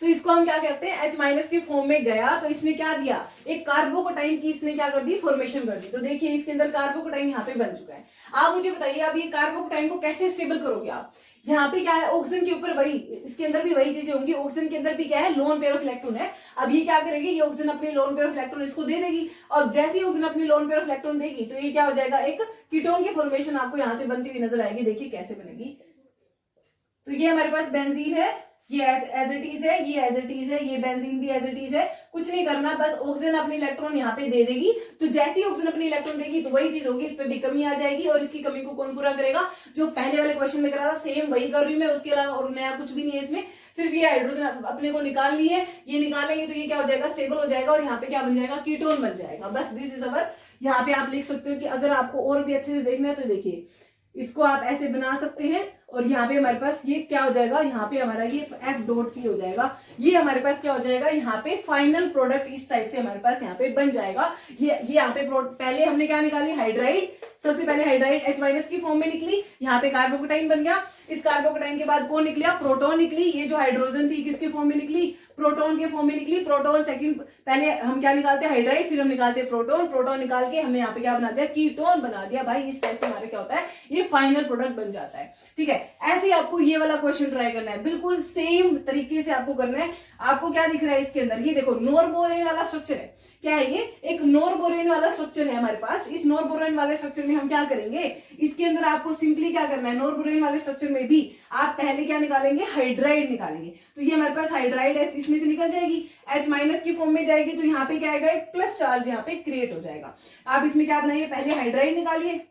तो इसको हम क्या कहते हैं, H माइनस के फॉर्म में गया, तो इसने क्या दिया, एक कार्बोकटाइन की इसने क्या कर दी, फॉर्मेशन कर दी। तो देखिए इसके अंदर कार्बोकटाइन यहाँ पे बन चुका है। आप मुझे बताइए, अब ये कार्बोकटाइन को कैसे स्टेबल करोगे आप। यहाँ पे क्या है, ऑक्सीजन के ऊपर वही, इसके अंदर भी वही चीजें होंगी। ऑक्सीजन के अंदर भी क्या है, लोन पेयर ऑफ इलेक्ट्रॉन है। अब ये क्या करेगी, ये ऑक्सीजन अपने लोन पेयर ऑफ इलेक्ट्रॉन इसको दे देगी, और जैसे ही ऑक्सीजन अपनी लोन पेयर ऑफ इलेक्ट्रॉन देगी तो ये क्या हो जाएगा, एक कीटोन की फॉर्मेशन आपको यहाँ से बनती हुई नजर आएगी। देखिए कैसे बनेगी। तो ये हमारे पास बेंजीन है, ये एज इट इज है, ये एज इट इज है, ये बेंजीन भी एज इट इज है। कुछ नहीं करना, बस ऑक्सीजन अपनी इलेक्ट्रॉन यहाँ पे दे देगी। तो जैसे ही ऑक्सीजन अपनी इलेक्ट्रॉन देगी तो वही चीज होगी, इस पे भी कमी आ जाएगी। और इसकी कमी को कौन पूरा करेगा, जो पहले वाले क्वेश्चन में करा था सेम वही कर रही हूं मैं, उसके अलावा और नया कुछ भी नहीं है इसमें। सिर्फ ये हाइड्रोजन अपने को निकालनी है, ये निकालेंगे तो ये क्या हो जाएगा, स्टेबल हो जाएगा, और यहाँ पे क्या बन जाएगा, कीटोन बन जाएगा। बस दिस इज अवर, यहाँ पे आप लिख सकते हो कि अगर आपको और भी अच्छे से देखना है तो देखिए इसको आप ऐसे बना सकते हैं। और यहाँ पे हमारे पास ये क्या हो जाएगा, यहाँ पे हमारा ये F.P हो जाएगा। ये हमारे पास क्या हो जाएगा, यहाँ पे फाइनल प्रोडक्ट इस टाइप से हमारे पास यहाँ पे बन जाएगा। ये यहाँ पे पहले हमने क्या निकाली, हाइड्राइड। सबसे पहले हाइड्राइड H माइनस की फॉर्म में निकली, यहाँ पे कार्बोकटाइन बन गया। इस कार्बोकटाइन के बाद कौन निकला, प्रोटॉन निकली। ये जो हाइड्रोजन थी किसके फॉर्म में निकली, प्रोटॉन के फॉर्म में निकली। प्रोटॉन सेकंड, पहले हम क्या निकालते हैं, हाइड्राइड, फिर हम निकालते हैं प्रोटॉन। प्रोटॉन निकाल के हमने यहाँ पे क्या बना दिया, कीटोन बना दिया। भाई इस टाइप से हमारा क्या होता है, ये फाइनल प्रोडक्ट बन जाता है। ठीक है, ऐसे ही आपको ये वाला क्वेश्चन ट्राई करना है, बिल्कुल सेम तरीके से आपको करना है। आपको क्या दिख रहा है इसके अंदर, ये देखो नॉरबोरेन वाला स्ट्रक्चर है। क्या है ये, एक नॉरबोरेन वाला स्ट्रक्चर है हमारे पास। इस नॉरबोरेन वाले स्ट्रक्चर में हम क्या करेंगे, इसके अंदर आपको सिंपली क्या करना है, नॉरबोरेन वाले स्ट्रक्चर में भी आप पहले क्या निकालेंगे, हाइड्राइड निकालेंगे। तो ये हमारे पास हाइड्राइड है, इसमें से निकल जाएगी, H माइनस की फॉर्म में जाएगी। तो यहाँ पे क्या आएगा, एक प्लस चार्ज यहाँ पे क्रिएट हो जाएगा। आप इसमें क्या बनाइए, पहले हाइड्राइड निकालिए।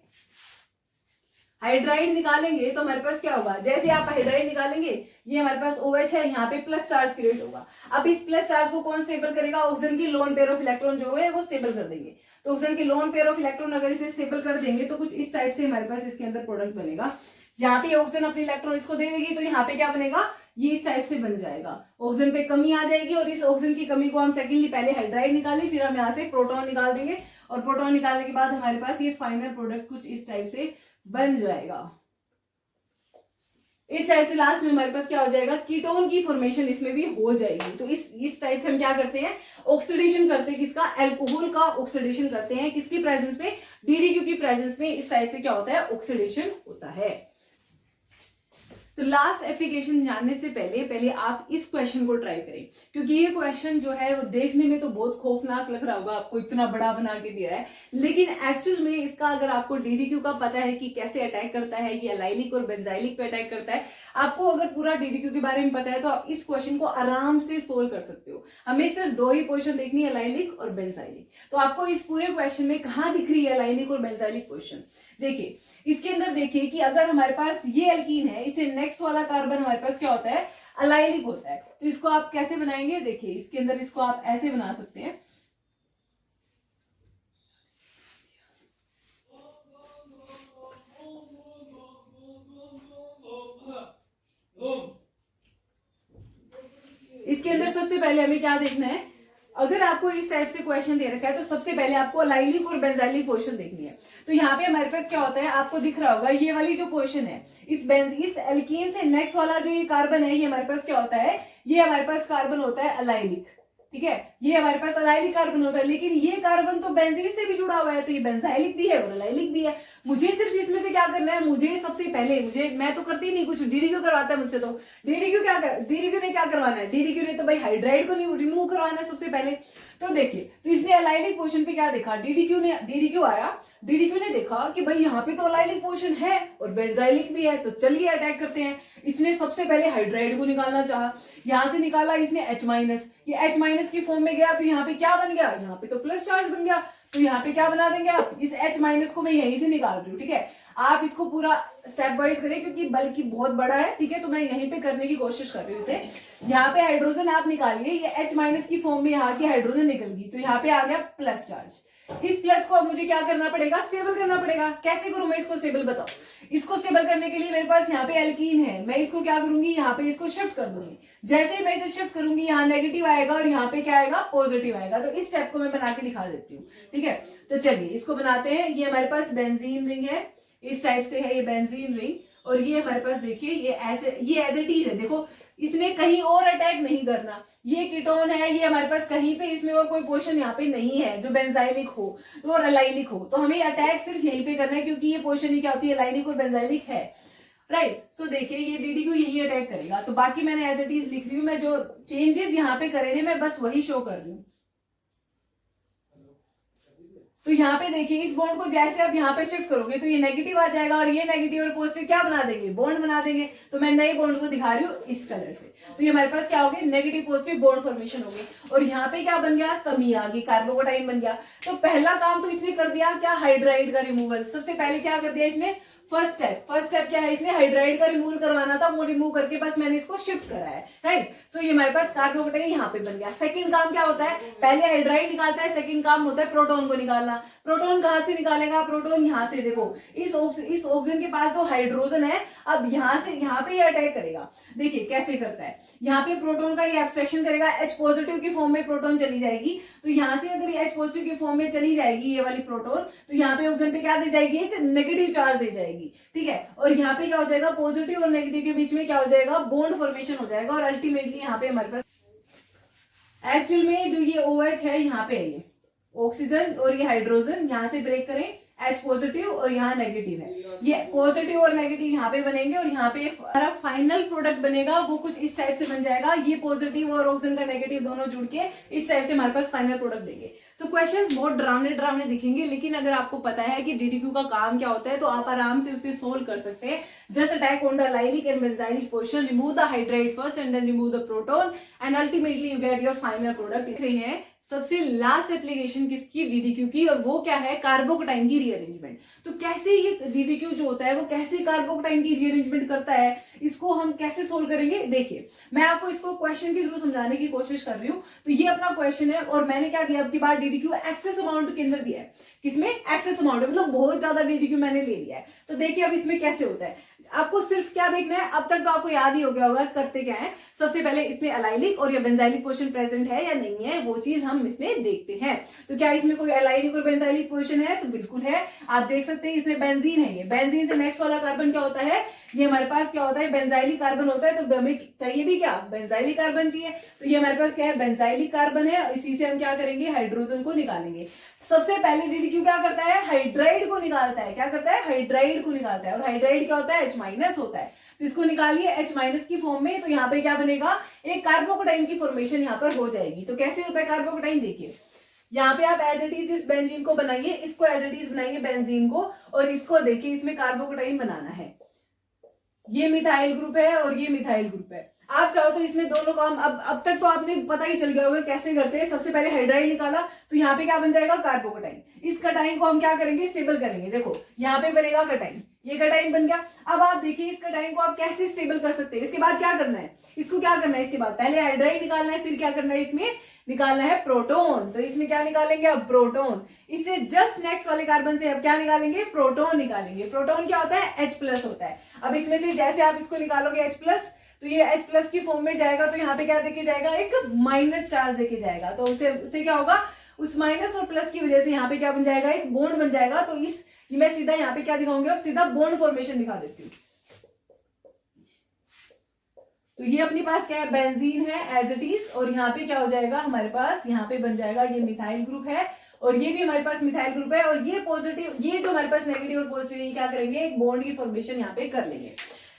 हाइड्राइड निकालेंगे तो हमारे पास क्या होगा, जैसे आप हाइड्राइड निकालेंगे ये हमारे पास OH है, यहाँ पे प्लस चार्ज क्रिएट होगा। अब इस प्लस चार्ज को कौन स्टेबल करेगा, ऑक्सीजन की लोन पेयर ऑफ इलेक्ट्रॉन जो है वो स्टेबल कर देंगे। तो ऑक्सीजन की लोन पेयर ऑफ इलेक्ट्रॉन अगर इसे स्टेबल कर देंगे तो कुछ इस टाइप से हमारे पास इसके अंदर प्रोडक्ट बनेगा। यहाँ पे ऑक्सीजन अपनी इलेक्ट्रॉन इसको दे देगी, तो यहाँ पे क्या बनेगा, ये इस टाइप से बन जाएगा। ऑक्सीजन पे कमी आ जाएगी, और इस ऑक्सीजन की कमी को हम सेकेंडली पहले हाइड्राइड निकालें, फिर हम यहाँ से प्रोटॉन निकाल देंगे, और प्रोटॉन निकालने के बाद हमारे पास ये फाइनल प्रोडक्ट कुछ इस टाइप से बन जाएगा। इस टाइप से लास्ट में हमारे पास क्या हो जाएगा, कीटोन की फॉर्मेशन इसमें भी हो जाएगी। तो इस टाइप से हम क्या करते हैं, ऑक्सीडेशन करते हैं, किसका, अल्कोहल का ऑक्सीडेशन करते हैं, किसकी प्रेजेंस में, DDQ की प्रेजेंस में। इस टाइप से क्या होता है, ऑक्सीडेशन होता है। तो लास्ट एप्लीकेशन जानने से पहले आप इस क्वेश्चन को ट्राई करें, क्योंकि ये क्वेश्चन जो है वो देखने में तो बहुत खौफनाक लग रहा होगा, आपको इतना बड़ा बना के दिया है, लेकिन एक्चुअल में इसका अगर आपको DDQ का पता है कि कैसे अटैक करता है, ये एलाइलिक और बेंजाइलिक पे अटैक करता है, आपको अगर पूरा DDQ के बारे में पता है तो आप इस क्वेश्चन को आराम से सोल्व कर सकते हो। हमें सिर्फ 2 ही पोर्शन देखनी है, एलाइलिक और बेंजाइलिक। तो आपको इस पूरे क्वेश्चन में कहाँ दिख रही है एलाइलिक और बेंजाइलिक पोर्शन, देखिए इसके अंदर देखिए कि अगर हमारे पास ये एल्कीन है, इसे नेक्स्ट वाला कार्बन हमारे पास क्या होता है, एलाइलिक होता है। तो इसको आप कैसे बनाएंगे, देखिए इसके अंदर इसको आप ऐसे बना सकते हैं, इसके अंदर सबसे पहले हमें क्या देखना है, अगर आपको इस टाइप से क्वेश्चन दे रखा है तो सबसे पहले आपको एलाइलिक और बेंजाइलिक पोर्शन देखनी है। तो यहाँ पे हमारे पास क्या होता है, आपको दिख रहा होगा ये वाली जो पोर्शन है, इस एल्कीन से नेक्स्ट वाला जो ये कार्बन है, ये हमारे पास क्या होता है, ये हमारे पास कार्बन होता है एलाइलिक, ठीक है, ये हमारे पास एलाइलिक कार्बन होता है। लेकिन ये कार्बन तो बेंजीन से भी जुड़ा हुआ है, तो ये बेंजाइलिक भी है और एलाइलिक भी है। मुझे सिर्फ इसमें से क्या करना है, मुझे सबसे पहले मैं तो करती नहीं कुछ, DDQ करवाता है मुझसे। तो DDQ ने क्या करवाना है, DDQ ने तो भाई हाइड्राइड को नहीं रिमूव करवाना है सबसे पहले। तो देखिए, तो इसने एलाइलिक पोर्शन पे क्या देखा, DDQ आया, DDQ ने देखा कि भाई यहाँ पे तो एलाइलिक पोर्शन है और बेंजाइलिक भी है, तो चलिए अटैक करते हैं। इसने सबसे पहले हाइड्राइड को निकालना चाहा, यहां से निकाला इसने H-, ये H- की फॉर्म में गया, तो यहाँ पे क्या बन गया, यहाँ पे तो प्लस चार्ज बन गया। तो यहाँ पे क्या बना देंगे आप, इस H- को मैं यहीं से निकाल रही हूँ, ठीक है। आप इसको पूरा स्टेप वाइज करें क्योंकि बल्कि बहुत बड़ा है, ठीक है, तो मैं यहीं पे करने की कोशिश कर रही हूँ इसे। यहाँ पे हाइड्रोजन आप निकालिए, ये H- की फॉर्म में यहाँ की हाइड्रोजन निकल गई, तो यहाँ पे आ गया प्लस चार्ज। इस प्लस को अब मुझे क्या करना पड़ेगा, स्टेबल करना पड़ेगा। कैसे करूं मैं इसको स्टेबल, बताओ। इसको स्टेबल करने के लिए मेरे पास यहाँ पे एल्कीन है, मैं इसको क्या करूंगी, यहाँ पे इसको शिफ्ट कर दूंगी। जैसे ही मैं इसे शिफ्ट करूंगी, यहाँ नेगेटिव आएगा और यहाँ पे क्या आएगा, पॉजिटिव आएगा। तो इस स्टेप को मैं बना के दिखा देती हूँ, ठीक है। तो चलिए इसको बनाते हैं। ये हमारे पास बेंजीन रिंग है, इस टाइप से है ये बेंजीन रिंग, और ये हमारे पास देखिए ये एज इट इज है। देखो इसने कहीं और अटैक नहीं करना, ये कीटोन है, ये हमारे पास कहीं पे इसमें और कोई पोर्शन यहाँ पे नहीं है जो बेंजाइलिक हो और एलाइलिक हो। तो हमें अटैक सिर्फ यहीं पे करना है क्योंकि ये पोर्शन ही क्या होती है, एलाइलिक और बेंजाइलिक है, राइट। सो देखिए ये DDQ यही अटैक करेगा। तो बाकी मैंने एज इट इज लिख रही हूँ, मैं जो चेंजेस यहाँ पे करे थे मैं बस वही शो कर रही हूँ। तो यहाँ पे देखिए इस बॉन्ड को जैसे आप यहाँ पे शिफ्ट करोगे तो ये नेगेटिव आ जाएगा और ये नेगेटिव और पॉजिटिव क्या बना देंगे, बॉन्ड बना देंगे। तो मैं नए बॉन्ड को दिखा रही हूँ इस कलर से। तो ये हमारे पास क्या हो गया, नेगेटिव पॉजिटिव बॉन्ड फॉर्मेशन हो गई। और यहाँ पे क्या बन गया, कमी आ गई, कार्बोकेटाइन बन गया। तो पहला काम तो इसने कर दिया क्या, हाइड्राइड का रिमूवल। सबसे पहले क्या कर दिया इसने, फर्स्ट स्टेप क्या है, इसने हाइड्राइड का रिमूवल करवाना था, वो रिमूव करके बस मैंने इसको शिफ्ट करा है, राइट। सो ये हमारे पास कार्बोकेटाइन यहाँ पे बन गया। सेकंड काम क्या होता है, पहले हाइड्राइड निकालता है, सेकंड काम होता है प्रोटॉन को निकालना। प्रोटॉन कहां से निकालेगा, प्रोटॉन यहाँ से। देखो इस ऑक्सीजन के पास जो हाइड्रोजन है, अब यहाँ से यहाँ पे ये अटैक करेगा। देखिए कैसे करता है, यहाँ पे प्रोटॉन का ये एब्स्ट्रैक्शन करेगा, H- की फॉर्म में प्रोटॉन चली जाएगी। तो यहाँ से अगर ये H- की फॉर्म में चली जाएगी ये वाली प्रोटॉन, तो यहाँ पे ऑक्सीजन पे क्या दे जाएगी, एक नेगेटिव चार्ज दे जाएगी, ठीक है। और यहाँ पे क्या हो जाएगा, पॉजिटिव और नेगेटिव के बीच में क्या हो जाएगा, बॉन्ड फॉर्मेशन हो जाएगा। और अल्टीमेटली यहाँ पे हमारे पास एक्चुअल में जो ये OH है, यहाँ पे है ये ऑक्सीजन और ये हाइड्रोजन, यहाँ से ब्रेक करें, H- और यहाँ नेगेटिव है, ये पॉजिटिव और नेगेटिव यहाँ पे बनेंगे और यहाँ पे हमारा फाइनल प्रोडक्ट बनेगा वो कुछ इस टाइप से बन जाएगा। ये पॉजिटिव और ऑक्सीजन का नेगेटिव दोनों जुड़ के इस टाइप से हमारे पास फाइनल प्रोडक्ट देंगे। सो क्वेश्चंस बहुत डरावने दिखेंगे, लेकिन अगर आपको पता है कि DDQ का काम क्या होता है तो आप आराम से उसे सोल्व कर सकते हैं। Just attack on the allylic and benzylic portion, remove the hydride first and then remove the proton and ultimately you get your final product. दिख रही है सबसे लास्ट एप्लीकेशन किसकी, DDQ की, और वो क्या है, कार्बोकेटाइन की रीअरेंजमेंट। तो कैसे ये DDQ जो होता है वो कैसे कार्बोकेटाइन की रीअरेंजमेंट करता है, इसको हम कैसे सोल्व करेंगे। देखिए मैं आपको इसको क्वेश्चन के थ्रू समझाने की कोशिश कर रही हूँ। तो ये अपना क्वेश्चन है और मैंने क्या दिया, अब की बार DDQ एक्सेस अमाउंट के अंदर दिया है। किसमें, एक्सेस अमाउंट, मतलब बहुत ज्यादा DDQ मैंने ले लिया है। तो देखिए अब इसमें कैसे होता है, आपको सिर्फ क्या देखना है, अब तक तो आपको याद ही हो गया होगा करते क्या है। सबसे पहले इसमें अलाइलिक और या बेंजाइलिक पोर्शन प्रेजेंट है या नहीं है, वो चीज हम इसमें देखते हैं। तो क्या इसमें कोई अलाइलिक और बेंजाइलिक पोर्शन है? तो बिल्कुल है। आप देख सकते हैं इसमें बेंजीन है, ये बेंजीन से नेक्स्ट वाला कार्बन क्या होता है, ये हमारे पास क्या होता है, बेंजाइलिक कार्बन होता है। तो हमें चाहिए भी क्या, बेंजाइलिक कार्बन चाहिए। तो ये हमारे पास क्या है, बेंजाइलिक कार्बन है। इसी से हम क्या करेंगे, हाइड्रोजन को निकालेंगे। सबसे पहले DDQ क्या करता है, हाइड्राइड को निकालता है। क्या करता है, हाइड्राइड को निकालता है। और हाइड्राइड क्या होता है, H- होता है। तो इसको निकालिए H- की फॉर्म में। तो यहाँ पे क्या बनेगा, एक कार्बोकेटाइन की फॉर्मेशन यहाँ पर हो जाएगी। तो कैसे होता है कार्बोकेटाइन, देखिए यहाँ पे आप एज इट इज इस बेंजीन को बनाइए, इसको एज इट इज बनाइए बेंजीन को, और इसको देखिए इसमें कार्बोकेटाइन बनाना है। ये मिथाइल ग्रुप है और ये मिथाइल ग्रुप है। आप चाहो तो इसमें दोनों को हम अब तक तो आपने पता ही चल गया होगा कैसे करते हैं। सबसे पहले हाइड्राइड निकाला, तो यहाँ पे क्या बन जाएगा, कार्बोकेटाइन। इस कटाइन को हम क्या करेंगे, स्टेबल करेंगे। देखो यहाँ पे बनेगा कटाइन, ये कटाइन बन गया। अब आप देखिए इस कटाइन को आप कैसे स्टेबल कर सकते हैं। इसके बाद क्या करना है, इसको क्या करना है, इसके बाद पहले हाइड्राइड निकालना है, फिर क्या करना है, इसमें निकालना है प्रोटोन। तो इसमें क्या निकालेंगे, अब प्रोटोन। इससे जस्ट नेक्स्ट वाले कार्बन से अब क्या निकालेंगे, प्रोटोन निकालेंगे। प्रोटोन क्या होता है, H+ होता है। अब इसमें से जैसे आप इसको निकालोगे H+, तो ये H+ की फॉर्म में जाएगा। तो यहाँ पे क्या देके जाएगा, एक माइनस चार्ज देके जाएगा। तो उससे क्या होगा, उस माइनस और प्लस की वजह से यहाँ पे क्या बन जाएगा, एक बॉन्ड बन जाएगा। तो मैं सीधा यहाँ पे क्या दिखाऊंगी, अब सीधा बॉन्ड फॉर्मेशन दिखा देती हूँ। तो ये अपने पास क्या है, बेंजीन है एज इट इज। और यहाँ पे क्या हो जाएगा हमारे पास, यहाँ पे बन जाएगा ये मिथाइल ग्रुप है, और ये भी हमारे पास मिथाइल ग्रुप है। और ये पॉजिटिव, ये जो हमारे पास नेगेटिव और पॉजिटिव, ये क्या करेंगे, एक बॉन्ड की फॉर्मेशन यहाँ पे कर लेंगे।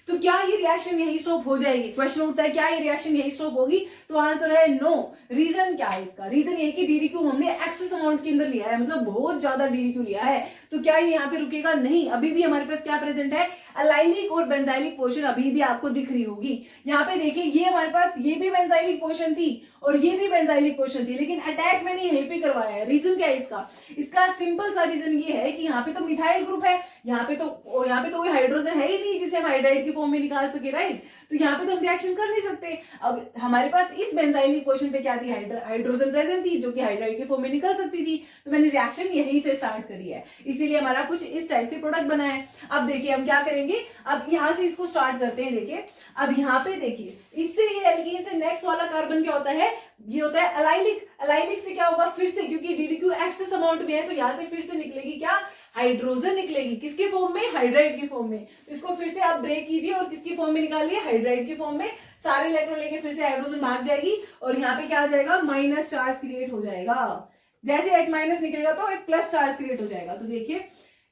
तो क्या ये रिएक्शन यही स्टॉप हो जाएगी, क्वेश्चन उठता है क्या ये रिएक्शन यही स्टॉप होगी। तो आंसर है नो। रीजन क्या है इसका, रीजन ये कि DDQ हमने एक्सेस अमाउंट के अंदर लिया है, मतलब बहुत ज्यादा DDQ लिया है। तो क्या ये यहाँ पे रुकेगा, नहीं। अभी भी हमारे पास क्या प्रेजेंट है, अलाइलिक और बेंजाइलिक पोर्शन अभी भी आपको दिख रही होगी। यहाँ पे देखिए ये हमारे पास ये भी बेंजाइलिक पोर्शन थी और ये भी बेंजाइलिक पोर्शन थी, लेकिन अटैक मैंने यहीं पे करवाया है। रीजन क्या है इसका, इसका सिंपल सा रीजन ये है कि यहाँ पे तो मिथाइल ग्रुप है, यहाँ पे तो कोई हाइड्रोजन है ही नहीं जिसे हम हाइड्राइड की फॉर्म में निकाल सके, राइट। तो यहाँ पे तो हम रिएक्शन कर नहीं सकते। अब हमारे पास इस बेंजाइलिक पोर्शन पे क्या थी, हाइड्रोजन प्रेजेंट थी जो कि हाइड्राइड की फॉर्म में निकल सकती थी। तो मैंने रिएक्शन यहीं से स्टार्ट करी है, इसीलिए हमारा कुछ इस टाइप से प्रोडक्ट बना है। अब देखिए हम क्या करेंगे, अब यहाँ से इसको स्टार्ट करते हैं। देखिए अब यहाँ पे देखिए, इससे ये एल्कीन से नेक्स्ट वाला कार्बन क्या होता है, ये होता है अलाइलिक। अलाइलिक से क्या होगा, फिर से क्योंकि DDQ एक्सेस अमाउंट में है, तो यहाँ से फिर से निकलेगी क्या, हाइड्रोजन निकलेगी। किसके फॉर्म में, हाइड्राइड की फॉर्म में। तो इसको फिर से आप ब्रेक कीजिए और किसकी फॉर्म में निकालिए, हाइड्राइड की फॉर्म में। सारे इलेक्ट्रॉन लेके फिर से हाइड्रोजन भाग जाएगी और यहाँ पे क्या आ जाएगा, माइनस चार्ज क्रिएट हो जाएगा। जैसे H- निकलेगा तो एक प्लस चार्ज क्रिएट हो जाएगा। तो देखिए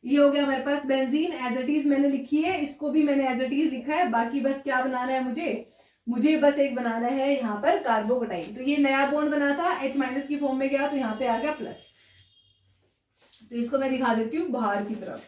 ये हो गया हमारे पास बेंजीन, एज इट इज मैंने लिखी है, इसको भी मैंने एज इट इज लिखा है। बाकी बस क्या बनाना है मुझे बस एक बनाना है यहाँ पर कार्बोकेटाइन। तो ये नया बॉन्ड बना था, H- की फॉर्म में गया तो यहाँ पे आ गया प्लस। तो इसको मैं दिखा देती हूँ बाहर की तरफ,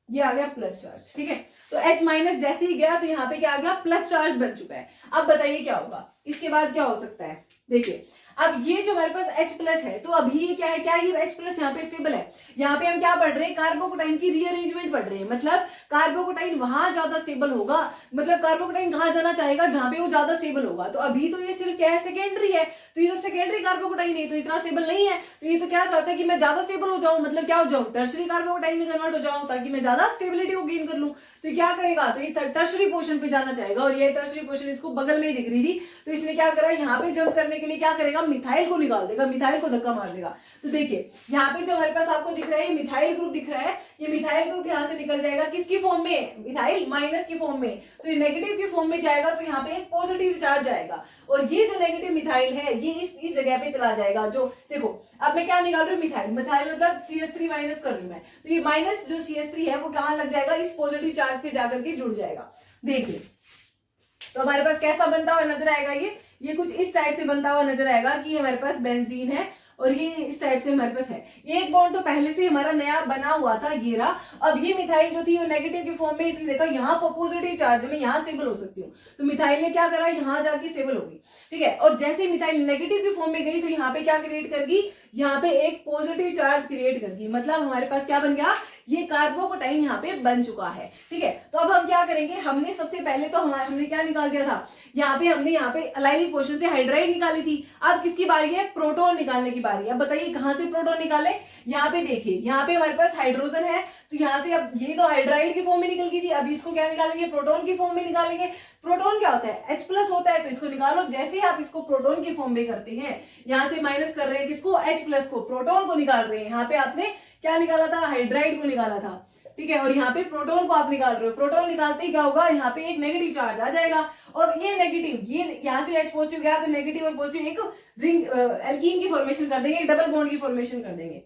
ये आ गया प्लस चार्ज, ठीक है। तो H- जैसे ही गया तो यहाँ पे क्या आ गया, प्लस चार्ज बन चुका है। अब बताइए क्या होगा, इसके बाद क्या हो सकता है। देखिए अब ये जो हमारे पास H+ है, तो अभी ये क्या है, क्या ये H+ यहाँ पे स्टेबल है। यहाँ पे हम क्या पढ़ रहे हैं, कार्बोकेटाइन की रीअरेंजमेंट पढ़ रहे हैं। मतलब कार्बोकेटाइन वहां ज्यादा स्टेबल होगा, मतलब कार्बोकेटाइन कहाँ जाना चाहेगा, जहां पे वो ज्यादा स्टेबल होगा। तो अभी तो ये सिर्फ क्या है, सेकेंडरी है। तो ये तो सेकेंडरी कार्बोकेटाइन है, तो इतना स्टेबल नहीं है। तो ये तो क्या चाहता है कि मैं ज्यादा स्टेबल हो जाऊं, मतलब क्या हो जाऊं, टर्शरी कार्बोकेटाइन में कन्वर्ट हो जाऊं, ताकि मैं ज्यादा स्टेबिलिटी को गेन कर लूं। तो क्या करेगा, तो ये टर्शरी पोर्शन पे जाना चाहेगा। और ये टर्शरी पोर्शन इसको बगल में ही दिख रही थी, तो इसने क्या करा, यहाँ पे जंप करने के लिए क्या करेगा, मिथाइल को निकाल देगा, मिथाइल को धक्का मार देगा। तो देखिए यहाँ पे जो हमारे पास आपको दिख रहा है, मिथाइल ग्रुप दिख रहा है, ये मिथाइल ग्रुप यहाँ से निकल जाएगा किसकी फॉर्म में, मिथाइल माइनस की फॉर्म में। तो ये नेगेटिव की फॉर्म में जाएगा, तो यहाँ पे एक पॉजिटिव चार्ज जाएगा। और ये जो नेगेटिव मिथाइल है, ये इस जगह पे चला जाएगा। जो देखो अब मैं क्या निकाल रही हूँ, मिथाइल मतलब CH3 माइनस कर रही हूँ मैं। तो ये माइनस जो CH3 है वो कहाँ लग जाएगा, इस पॉजिटिव चार्ज पे जाकर के जुड़ जाएगा। देखिए तो हमारे पास कैसा बनता हुआ नजर आएगा, ये कुछ इस टाइप से बनता हुआ नजर आएगा कि हमारे पास बेंजीन है और ये इस टाइप से हमारे पास है। एक बॉन्ड तो पहले से हमारा नया बना हुआ था, ये रहा। अब ये मिथाइल जो थी वो नेगेटिव की फॉर्म में, इसलिए देखा यहाँ पॉजिटिव चार्ज में, यहाँ स्टेबल हो सकती हूँ। तो मिथाइल ने क्या करा, यहाँ जाके स्टेबल होगी, ठीक है। और जैसे मिथाइल नेगेटिव की फॉर्म में गई तो यहाँ पे क्या क्रिएट करगी, यहाँ पे एक पॉजिटिव चार्ज क्रिएट करगी। मतलब हमारे पास क्या बन गया, ये कार्बोकेटाइन यहाँ पे बन चुका है, ठीक है। तो अब हम क्या करेंगे, हमने सबसे पहले तो हमने क्या निकाल दिया था, हमने यहाँ पे अलाइलिक पोर्शन से हाइड्राइड निकाली थी। अब किसकी बारी है, प्रोटॉन निकालने की बारी है। अब बताइए कहां से प्रोटॉन निकाले, यहाँ पे देखिए, यहाँ पे हमारे पास हाइड्रोजन है, तो यहाँ से अब ये तो हाइड्राइड की फॉर्म में निकल गई थी, अब इसको क्या निकालेंगे, प्रोटॉन की फॉर्म में निकालेंगे। प्रोटॉन क्या होता है, H+ होता है, तो इसको निकालो। जैसे ही आप इसको प्रोटॉन की फॉर्म में करते हैं, यहाँ से माइनस कर रहे हैं किसको, H+ को, प्रोटॉन को निकाल रहे हैं। यहाँ पे आपने क्या निकाला था, हाइड्राइड को निकाला था, ठीक है, और यहाँ पे प्रोटॉन को आप निकाल रहे हो। प्रोटॉन निकालते ही क्या होगा, यहाँ पे एक नेगेटिव चार्ज आ जाएगा, और ये नेगेटिव, ये यहाँ से H पॉजिटिव गया तो नेगेटिव और पॉजिटिव एक रिंग एल्कीन की फॉर्मेशन कर देंगे, डबल बॉन्ड की फॉर्मेशन कर देंगे।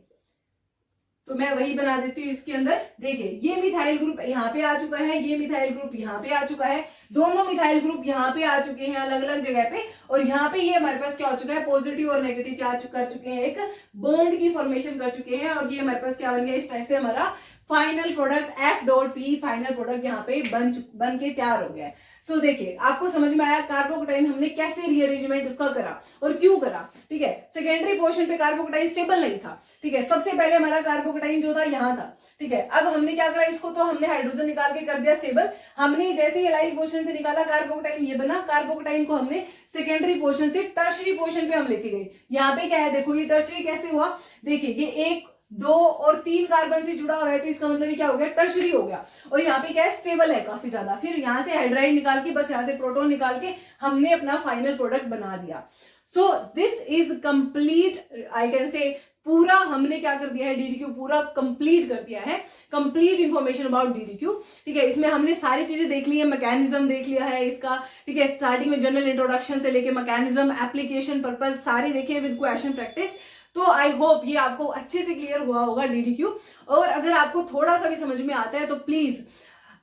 तो मैं वही बना देती हूँ इसके अंदर। देखिए ये मिथाइल ग्रुप यहाँ पे आ चुका है, ये मिथाइल ग्रुप यहाँ पे आ चुका है, दोनों मिथाइल ग्रुप यहाँ पे आ चुके हैं अलग अलग जगह पे, और यहाँ पे ये हमारे पास क्या हो चुका है, पॉजिटिव और नेगेटिव क्या कर चुके हैं, एक बॉन्ड की फॉर्मेशन कर चुके हैं, और ये हमारे पास क्या बन गया, इस टाइप से हमारा final product F.P final product यहाँ पे बन के तैयार हो गया है। सो देखिए आपको समझ में आया कार्बोकेटाइन हमने कैसे रीअरेंजमेंट उसका करा और क्यों करा, ठीक है। सेकेंडरी पोर्शन पे कार्बोकेटाइन स्टेबल नहीं था, ठीक है। सबसे पहले हमारा कार्बोकेटाइन जो था यहाँ था, ठीक है। अब हमने क्या करा, इसको तो हमने हाइड्रोजन निकाल के कर दिया स्टेबल। हमने जैसे ही एलाइल पोर्शन से निकाला कार्बोकेटाइन, ये बना। कार्बोकेटाइन को हमने सेकेंडरी पोर्शन से टर्शरी पोर्शन पे हम लेके गए। यहाँ पे क्या है, देखो ये टर्शरी कैसे हुआ, देखिए ये 1, 2 और 3 कार्बन से जुड़ा हुआ है, तो इसका मतलब क्या हो गया, टर्शरी हो गया। और यहाँ पे क्या है, स्टेबल है काफी ज्यादा। फिर यहाँ से हाइड्राइड निकाल के, बस यहाँ से प्रोटॉन निकाल के हमने अपना फाइनल प्रोडक्ट बना दिया। So this is complete, I can say पूरा हमने क्या कर दिया है, DDQ पूरा कंप्लीट कर दिया है, कंप्लीट इंफॉर्मेशन अबाउट DDQ, ठीक है। इसमें हमने सारी चीजें देख ली है, मैकेनिज्म देख लिया है इसका, ठीक है। स्टार्टिंग में जनरल इंट्रोडक्शन से लेके मैकेनिज्म, एप्लीकेशन, पर्पस सारी देखे विद क्वेश्चन प्रैक्टिस। तो आई होप ये आपको अच्छे से क्लियर हुआ होगा DDQ। और अगर आपको थोड़ा सा भी समझ में आता है तो प्लीज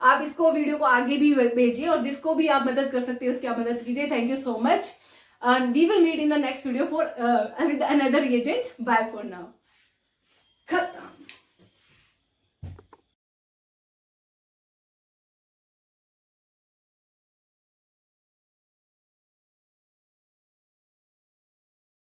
आप इसको वीडियो को आगे भी भेजिए, और जिसको भी आप मदद कर सकते हो उसकी आप मदद कीजिए। Thank you so much, and we will meet in the next video for with another reagent. Bye for now.